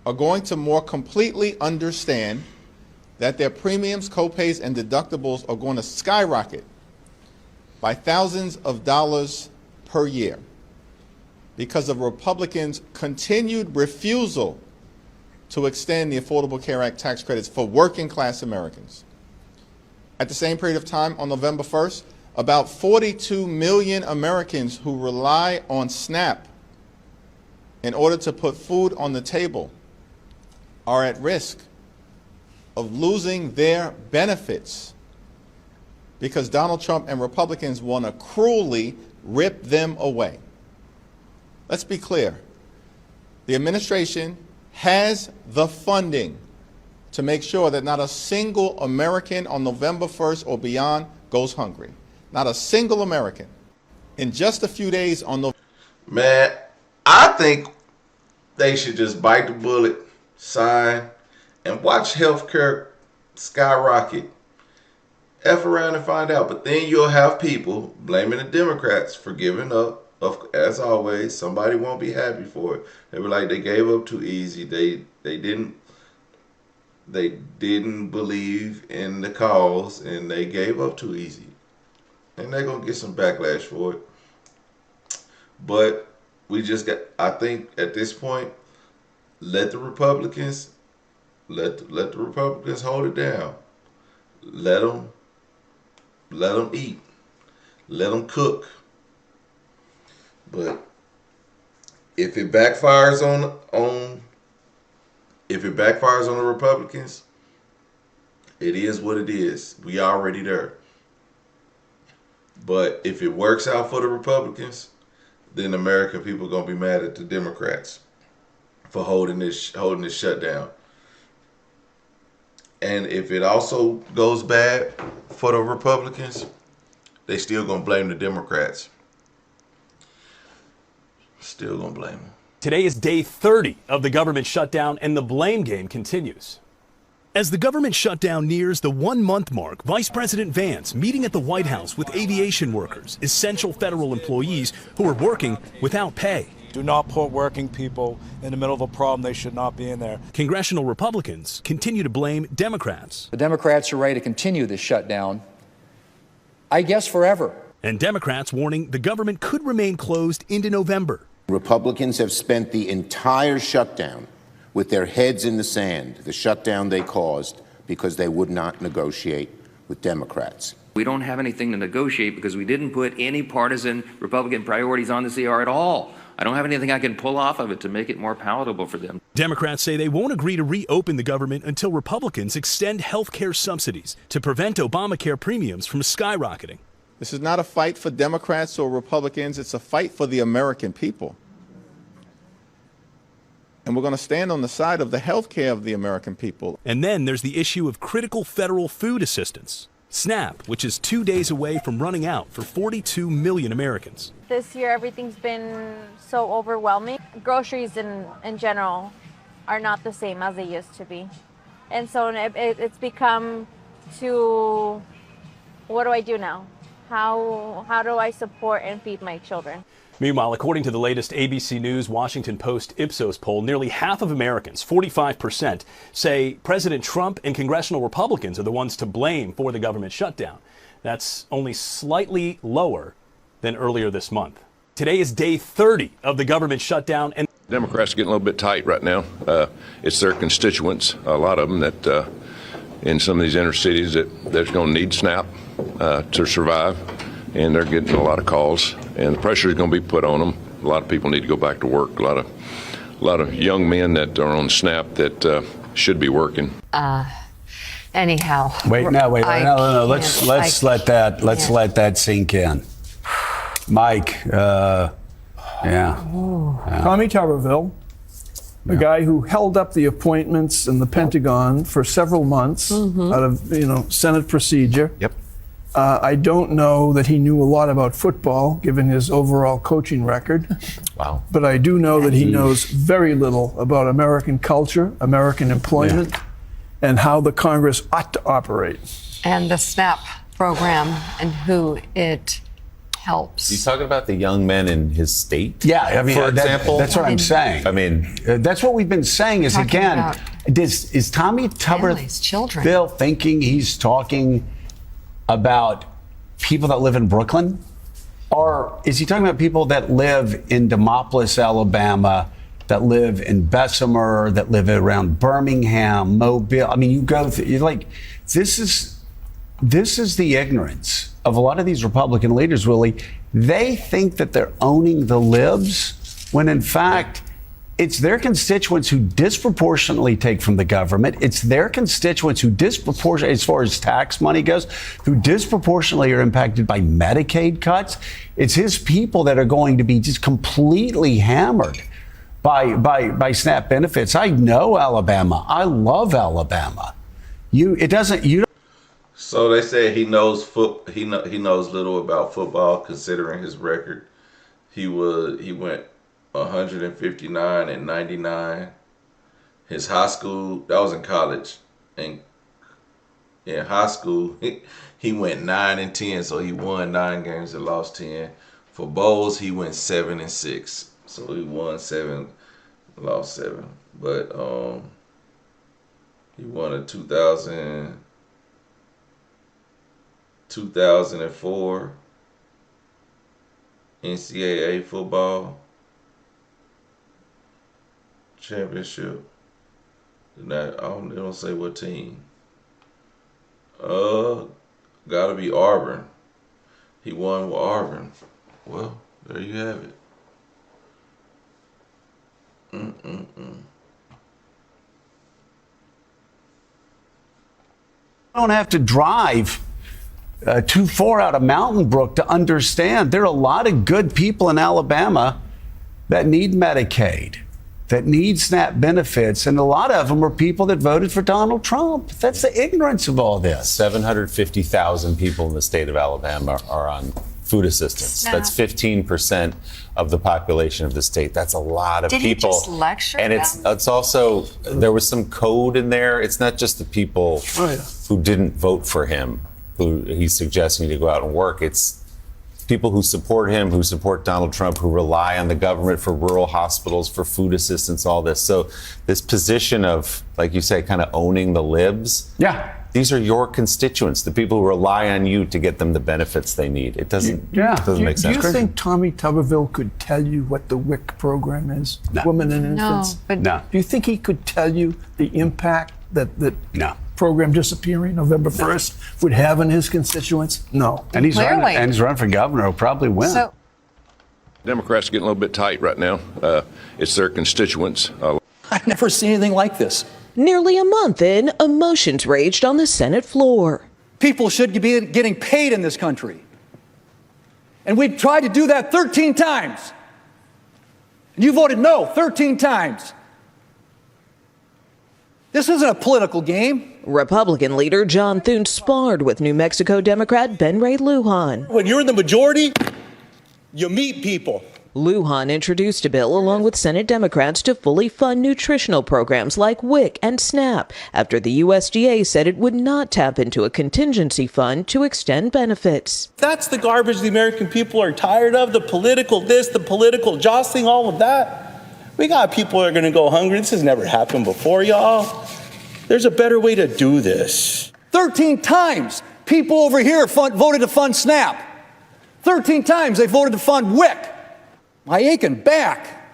are going to more completely understand that their premiums, copays, and deductibles are going to skyrocket by thousands of dollars per year because of Republicans' continued refusal to extend the Affordable Care Act tax credits for working class Americans. At the same period of time, on November 1st, about 42 million Americans who rely on SNAP in order to put food on the table are at risk of losing their benefits because Donald Trump and Republicans want to cruelly rip them away. Let's be clear. The administration has the funding to make sure that not a single American on November 1st or beyond goes hungry. Not a single American. In just a few days on November... Man, I think they should just bite the bullet, sign, and watch healthcare skyrocket. F around and find out. But then you'll have people blaming the Democrats for giving up. As always, somebody won't be happy for it. They were like, they gave up too easy. They didn't believe in the cause, and they gave up too easy. And they're gonna get some backlash for it. But we just got, I think at this point, let the Republicans hold it down. Let them eat. Let them cook. But if it backfires on the Republicans, it is what it is. We already there. But if it works out for the Republicans, then American people gonna be mad at the Democrats for holding this shutdown. And if it also goes bad for the Republicans, they still gonna blame the Democrats. Still gonna blame them. Today is day 30 of the government shutdown, and the blame game continues. As the government shutdown nears the 1-month mark, Vice President Vance meeting at the White House with aviation workers, essential federal employees who are working without pay. Do not put working people in the middle of a problem they should not be in there. Congressional Republicans continue to blame Democrats. The Democrats are ready to continue this shutdown, I guess forever. And Democrats warning the government could remain closed into November. Republicans have spent the entire shutdown with their heads in the sand, the shutdown they caused because they would not negotiate with Democrats. We don't have anything to negotiate because we didn't put any partisan Republican priorities on the CR at all. I don't have anything I can pull off of it to make it more palatable for them. Democrats say they won't agree to reopen the government until Republicans extend health care subsidies to prevent Obamacare premiums from skyrocketing. This is not a fight for Democrats or Republicans. It's a fight for the American people. And we're going to stand on the side of the health care of the American people. And then there's the issue of critical federal food assistance. SNAP, which is 2 days away from running out for 42 million Americans. This year, everything's been so overwhelming. Groceries in general are not the same as they used to be. And so it's become to, what do I do now? How do I support and feed my children? Meanwhile, according to the latest ABC News Washington Post Ipsos poll, nearly half of Americans, 45%, say President Trump and congressional Republicans are the ones to blame for the government shutdown. That's only slightly lower than earlier this month. Today is day 30 of the government shutdown, and Democrats are getting a little bit tight right now. It's their constituents, a lot of them, that in some of these inner cities that they're going to need SNAP to survive. And they're getting a lot of calls, and the pressure is going to be put on them. A lot of people need to go back to work. A lot of young men that are on SNAP that should be working. Anyhow. No. Let's let that sink in. Mike, yeah. Tommy Tuberville, a guy who held up the appointments in the Pentagon for several months out of Senate procedure. Yep. I don't know that he knew a lot about football, given his overall coaching record. Wow. But I do know that he knows very little about American culture, American employment, and how the Congress ought to operate. And the SNAP program and who it helps. He's talking about the young men in his state. Yeah, I mean, for example. that's what I'm saying. I mean, that's what we've been saying is, again, is Tommy Tuberville thinking he's talking about people that live in Brooklyn? Or is he talking about people that live in Demopolis, Alabama, that live in Bessemer, that live around Birmingham, Mobile? I mean, you're like, this is the ignorance of a lot of these Republican leaders, Willie. They think that they're owning the libs when in fact, it's their constituents who disproportionately take from the government. It's their constituents who disproportionately, as far as tax money goes, who disproportionately are impacted by Medicaid cuts. It's his people that are going to be just completely hammered by SNAP benefits. I know Alabama. I love Alabama. So they say he knows he knows little about football considering his record. He went 159 and 99. His high school, that was in college, and in high school he went 9 and 10, so he won 9 games and lost 10. For bowls he went 7 and 6, so he won 7, lost 7. But he won a 2004 NCAA football championship. They don't say what team. Gotta be Auburn. He won with Auburn. Well, there you have it. Don't have to drive too far out of Mountain Brook to understand there are a lot of good people in Alabama that need Medicaid, that need SNAP benefits, and a lot of them are people that voted for Donald Trump. That's the ignorance of all this. 750,000 people in the state of Alabama are on food assistance. SNAP. That's 15% of the population of the state. That's a lot of Did people. he just lecture and them? it's also, there was some code in there. It's not just the people who didn't vote for him, who he's suggesting to go out and work. It's people who support him, who support Donald Trump, who rely on the government for rural hospitals, for food assistance, all this. So this position of, like you say, kind of owning the libs. Yeah. These are your constituents, the people who rely on you to get them the benefits they need. It doesn't make sense. Do you think Tommy Tuberville could tell you what the WIC program is? No. Women and No, Infants? but- No. Do you think he could tell you the impact that program disappearing November 1st would have on his constituents? No. And he's running for governor. He'll probably win. So, Democrats are getting a little bit tight right now. It's their constituents. I've never seen anything like this. Nearly a month in, emotions raged on the Senate floor. People should be getting paid in this country. And we've tried to do that 13 times. And you voted no 13 times. This isn't a political game. Republican leader John Thune sparred with New Mexico Democrat Ben Ray Lujan. When you're in the majority, you meet people. Lujan introduced a bill along with Senate Democrats to fully fund nutritional programs like WIC and SNAP after the USDA said it would not tap into a contingency fund to extend benefits. That's the garbage the American people are tired of, the political this, the political jostling, all of that. We got people that are going to go hungry. This has never happened before, y'all. There's a better way to do this. 13 times people over here voted to fund SNAP. 13 times they voted to fund WIC. My aching back.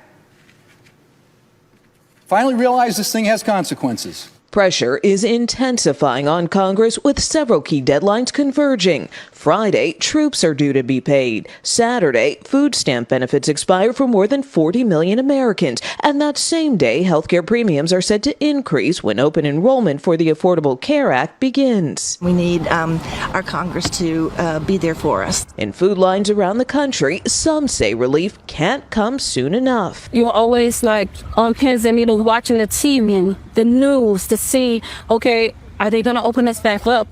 Finally realized this thing has consequences. Pressure is intensifying on Congress with several key deadlines converging. Friday, troops are due to be paid. Saturday, food stamp benefits expire for more than 40 million Americans. And that same day, healthcare premiums are set to increase when open enrollment for the Affordable Care Act begins. We need our Congress to be there for us. In food lines around the country, some say relief can't come soon enough. You're always like on pins and needles watching the TV, the news, to see, okay, are they going to open this back up?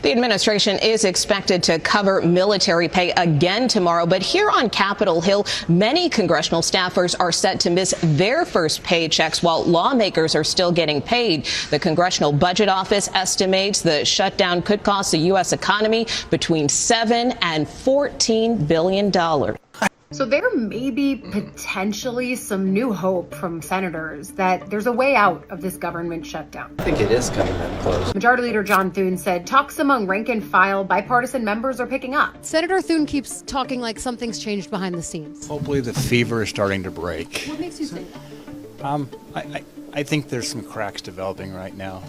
The administration is expected to cover military pay again tomorrow, but here on Capitol Hill, many congressional staffers are set to miss their first paychecks while lawmakers are still getting paid. The Congressional Budget Office estimates the shutdown could cost the U.S. economy between $7 and $14 billion. So there may be potentially some new hope from senators that there's a way out of this government shutdown. I think it is coming that close. Majority Leader John Thune said talks among rank and file bipartisan members are picking up. Senator Thune keeps talking like something's changed behind the scenes. Hopefully the fever is starting to break. What makes you say that? I think there's some cracks developing right now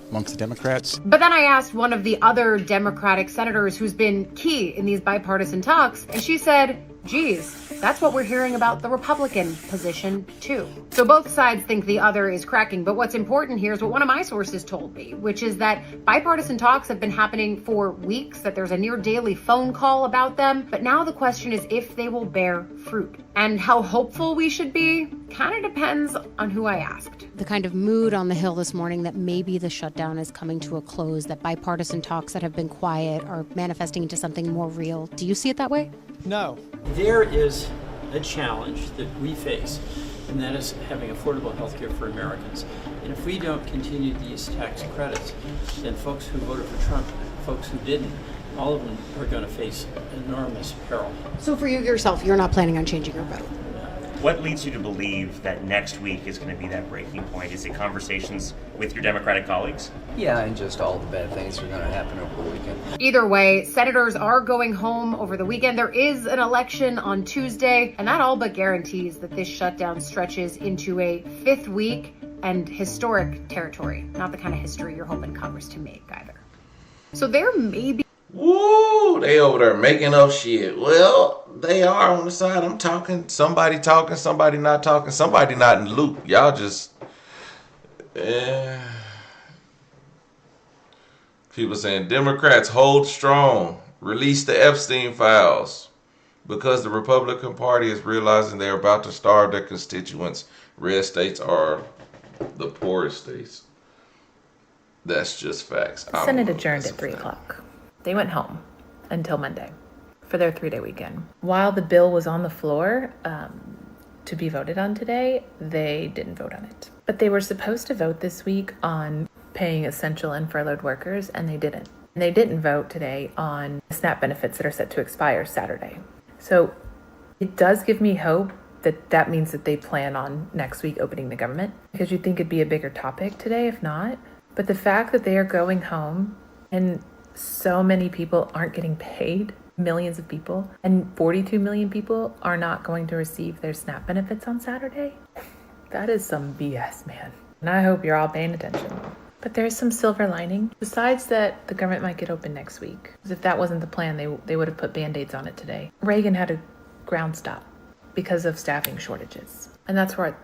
amongst the Democrats. But then I asked one of the other Democratic senators who's been key in these bipartisan talks, and she said, geez, that's what we're hearing about the Republican position, too. So both sides think the other is cracking, but what's important here is what one of my sources told me, which is that bipartisan talks have been happening for weeks, that there's a near daily phone call about them, but now the question is if they will bear fruit. And how hopeful we should be kind of depends on who I asked. The kind of mood on the Hill this morning that maybe the shutdown is coming to a close, that bipartisan talks that have been quiet are manifesting into something more real. Do you see it that way? No. There is a challenge that we face, and that is having affordable health care for Americans. And if we don't continue these tax credits, then folks who voted for Trump, folks who didn't, all of them are going to face enormous peril. So for you yourself, you're not planning on changing your vote? What leads you to believe that next week is going to be that breaking point? Is it conversations with your Democratic colleagues? Yeah, and just all the bad things are going to happen over the weekend. Either way, senators are going home over the weekend. There is an election on Tuesday, and that all but guarantees that this shutdown stretches into a fifth week and historic territory. Not the kind of history you're hoping Congress to make either. So there may be... Woo! they over there making up shit. Well, they are on the side. I'm talking, somebody not talking, somebody not in the loop. Y'all just, people saying Democrats hold strong, release the Epstein files. Because the Republican Party is realizing they're about to starve their constituents. Red states are the poorest states. That's just facts. The Senate adjourned at 3 o'clock. They went home until Monday for their 3-day weekend. While the bill was on the floor to be voted on today, they didn't vote on it. But they were supposed to vote this week on paying essential and furloughed workers, and they didn't. And they didn't vote today on SNAP benefits that are set to expire Saturday. So it does give me hope that that means that they plan on next week opening the government, because you'd think it'd be a bigger topic today if not. But the fact that they are going home and so many people aren't getting paid, millions of people, and 42 million people are not going to receive their SNAP benefits on Saturday, that is some BS, man. And I hope you're all paying attention. But there's some silver lining. Besides that, the government might get open next week. Because if that wasn't the plan, they would have put Band-Aids on it today. Reagan had a ground stop because of staffing shortages. And that's where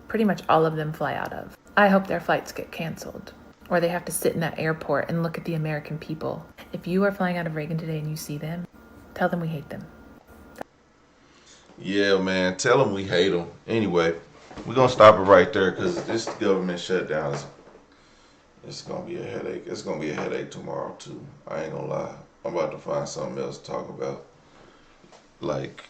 pretty much all of them fly out of. I hope their flights get canceled, or they have to sit in that airport and look at the American people. If you are flying out of Reagan today and you see them, tell them we hate them. Yeah, man. Tell them we hate them. Anyway, we're going to stop it right there because this government shutdown it's going to be a headache. It's going to be a headache tomorrow, too. I ain't going to lie. I'm about to find something else to talk about. Like,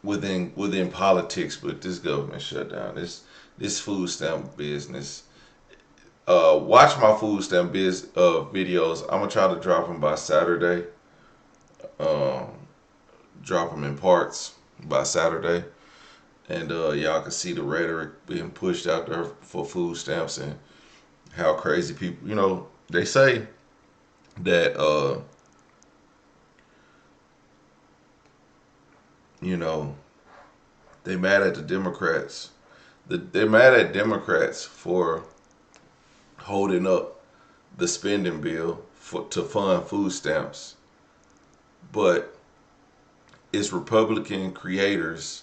within politics, but this government shutdown, this food stamp business. Watch my food stamp videos. I'm going to try to drop them by Saturday. Drop them in parts by Saturday. And y'all can see the rhetoric being pushed out there for food stamps and how crazy people, they say that, they mad at the Democrats. They're mad at Democrats for holding up the spending bill to fund food stamps. But it's Republican creators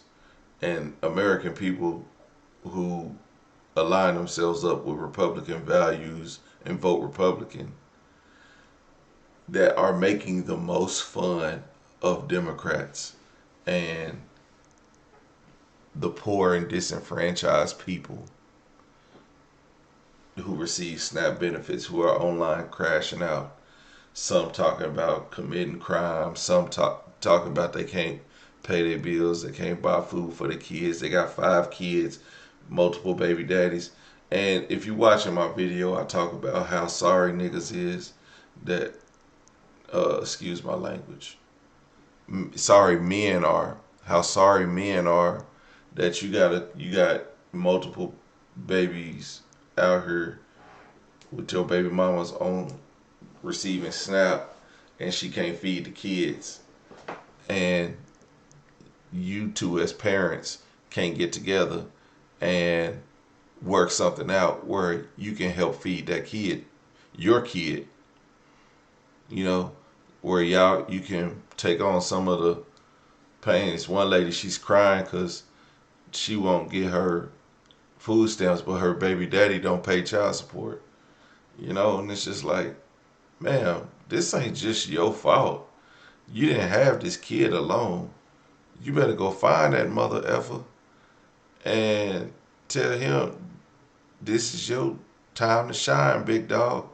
and American people who align themselves up with Republican values and vote Republican that are making the most fun of Democrats and the poor and disenfranchised people who receive SNAP benefits, who are online crashing out. Some talking about committing crime, some talking about they can't pay their bills, they can't buy food for their kids, they got 5 kids, multiple baby daddies. And if you're watching my video, I talk about how sorry niggas is that, excuse my language, sorry men are, how sorry men are that you got multiple babies out here with your baby mama's on receiving SNAP and she can't feed the kids, and you two as parents can't get together and work something out where you can help feed that kid, your kid, where you can take on some of the pains. One lady, she's crying because she won't get her food stamps, but her baby daddy don't pay child support. And it's just like, man, this ain't just your fault. You didn't have this kid alone. You better go find that mother effer and tell him this is your time to shine, big dog.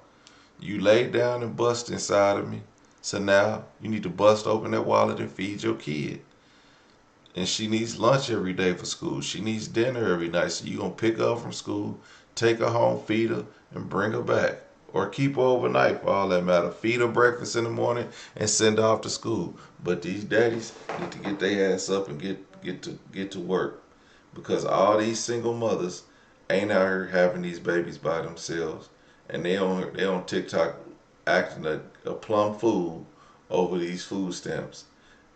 You laid down and bust inside of me. So now you need to bust open that wallet and feed your kid. And she needs lunch every day for school. She needs dinner every night. So you're going to pick her up from school, take her home, feed her, and bring her back. Or keep her overnight for all that matter. Feed her breakfast in the morning and send her off to school. But these daddies need to get their ass up and get to work. Because all these single mothers ain't out here having these babies by themselves. And they on TikTok acting a plumb fool over these food stamps.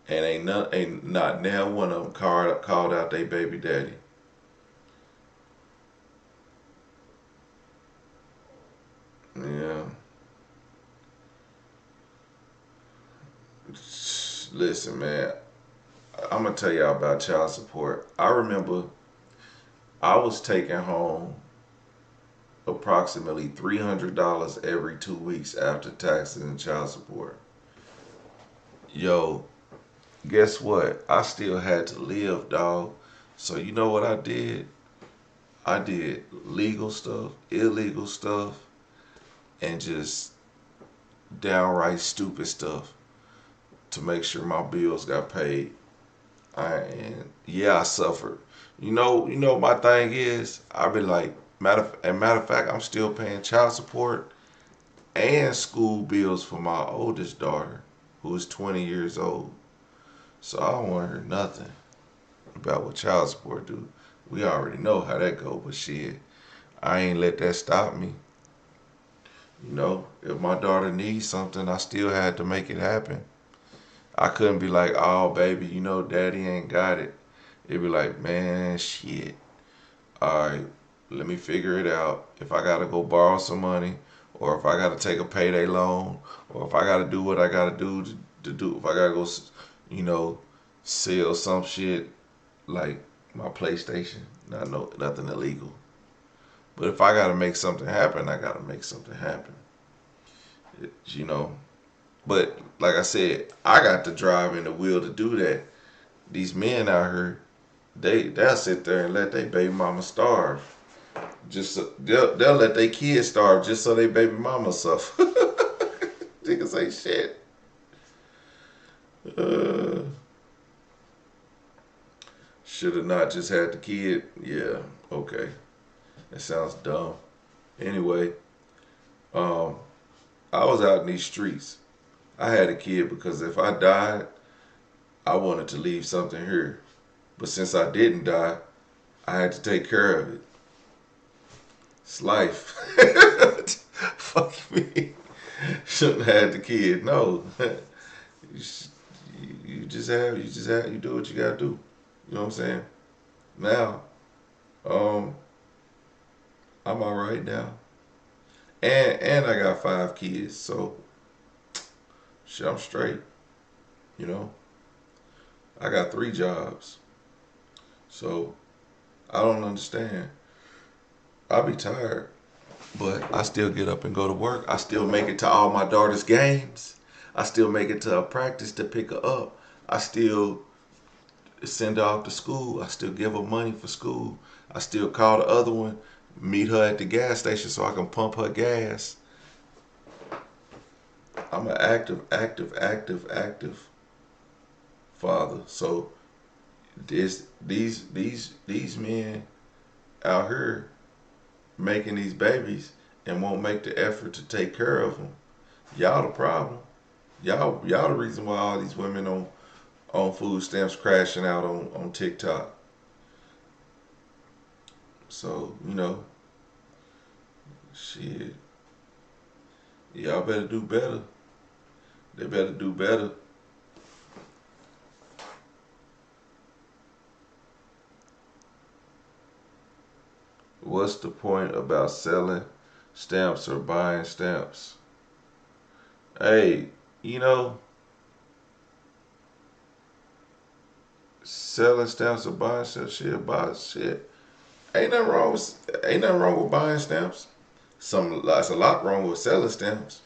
And ain't not now one of them called out their baby daddy. Yeah. Listen, man, I'm gonna tell y'all about child support. I remember I was taking home approximately $300 every 2 weeks after taxes and child support. Yo, guess what? I still had to live, dog. So you know what I did? I did legal stuff, illegal stuff, and just downright stupid stuff to make sure my bills got paid. I suffered. You know, my thing is, I be like, matter of fact, I'm still paying child support and school bills for my oldest daughter, who is 20 years old. So I don't want to hear nothing about what child support do. We already know how that go, but shit, I ain't let that stop me. You know, if my daughter needs something, I still had to make it happen. I couldn't be like, oh, baby, you know, daddy ain't got it. It'd be like, man, shit. All right, let me figure it out. If I got to go borrow some money, or if I got to take a payday loan, or if I got to do what I got to do to do, if I got to go, you know, sell some shit like my PlayStation. Nothing illegal. But if I got to make something happen, I got to make something happen. You know. But like I said, I got the drive and the will to do that. These men out here, they'll sit there and let their baby mama starve. Just they'll let their kids starve just so their baby mama suffer. Niggas ain't shit. Should have not just had the kid. Yeah, okay. That sounds dumb. Anyway, I was out in these streets. I had a kid because if I died, I wanted to leave something here. But since I didn't die, I had to take care of it. It's life. Fuck me. Shouldn't have had the kid. No. You do what you gotta do. You know what I'm saying? Now, I'm all right now. And I got 5 kids, so shit, I'm straight. You know? I got 3 jobs. So I don't understand. I be tired, but I still get up and go to work. I still make it to all my daughter's games. I still make it to a practice to pick her up. I still send her off to school. I still give her money for school. I still call the other one, meet her at the gas station so I can pump her gas. I'm an active father. So these men out here making these babies and won't make the effort to take care of them. Y'all the problem. Y'all the reason why all these women on food stamps crashing out on TikTok. So, you know, shit. Y'all better do better. They better do better. What's the point about selling stamps or buying stamps? Hey, you know, selling stamps or buying stamps, shit. Ain't nothing wrong with buying stamps. There's a lot wrong with selling stamps.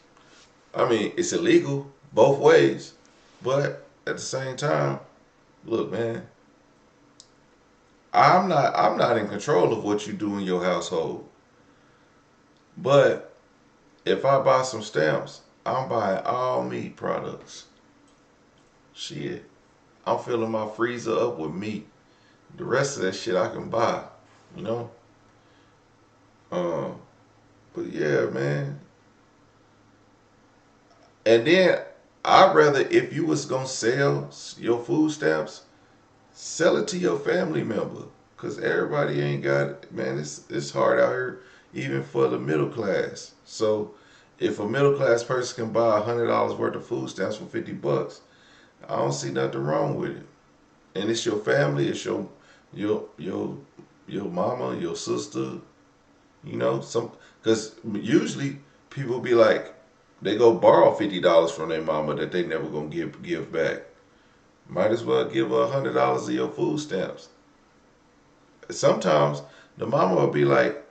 I mean, it's illegal both ways, but at the same time, look, man, I'm not in control of what you do in your household. But if I buy some stamps, I'm buying all meat products. Shit, I'm filling my freezer up with meat. The rest of that shit I can buy, you know. But yeah, man. And then I'd rather, if you was gonna sell your food stamps, sell it to your family member, cause everybody ain't got it. Man, it's hard out here, even for the middle class. So if a middle class person can buy $100 worth of food stamps for $50, I don't see nothing wrong with it. And it's your family, it's your mama, your sister, you know, cause usually people be like, they go borrow $50 from their mama that they never gonna give back. Might as well give her $100 of your food stamps. Sometimes the mama will be like,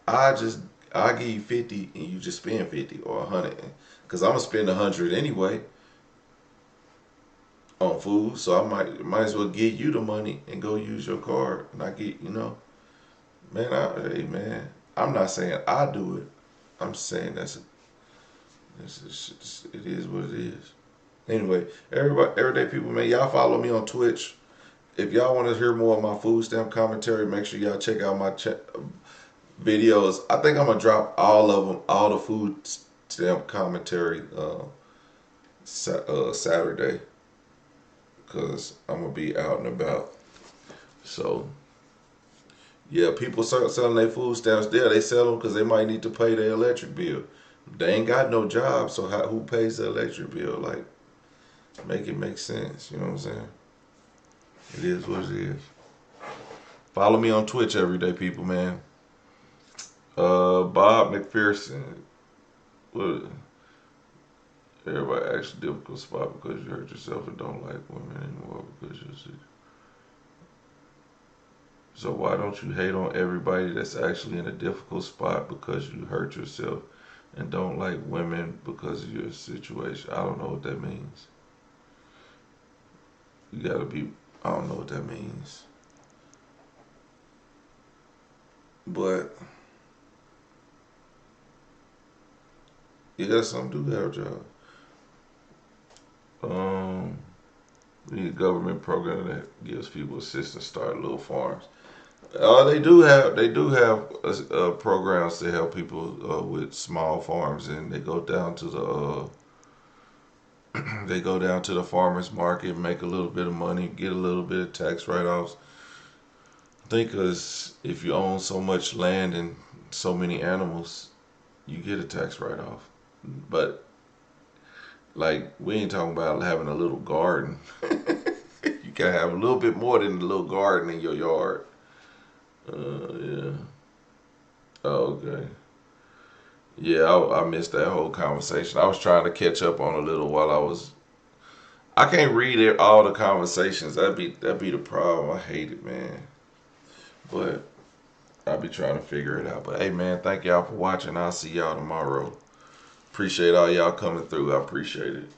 I'll give you 50 and you just spend 50 or 100, because I'm gonna spend 100 anyway on food. So I might as well give you the money and go use your card, and I get, hey man, I'm not saying I do it. I'm saying it is what it is. Anyway, everyday people, man, y'all follow me on Twitch. If y'all want to hear more of my food stamp commentary, make sure y'all check out my videos. I think I'm gonna drop all of them, all the food stamp commentary Saturday, because I'm gonna be out and about. So yeah, people start selling their food stamps there. They sell them because they might need to pay their electric bill. They ain't got no job, so who pays the electric bill? Like, make it make sense. You know what I'm saying? It is what it is. Follow me on Twitch, everyday people, man. Bob McPherson. What? Everybody asks a difficult spot because you hurt yourself and don't like women anymore because you're sick. So why don't you hate on everybody that's actually in a difficult spot because you hurt yourself and don't like women because of your situation? I don't know what that means. You gotta be, I don't know what that means. But yeah, some do have a job. We need a government program that gives people assistance to start little farms. They do have programs to help people with small farms, and they go down to the farmers market, make a little bit of money, get a little bit of tax write-offs. I think because if you own so much land and so many animals, you get a tax write-off. But like, we ain't talking about having a little garden. You can have a little bit more than a little garden in your yard. Yeah. Oh, okay. Yeah, I missed that whole conversation. I was trying to catch up on a little while I can't read all the conversations. That'd be the problem. I hate it, man. But I'll be trying to figure it out. But hey, man, thank y'all for watching. I'll see y'all tomorrow. Appreciate all y'all coming through. I appreciate it.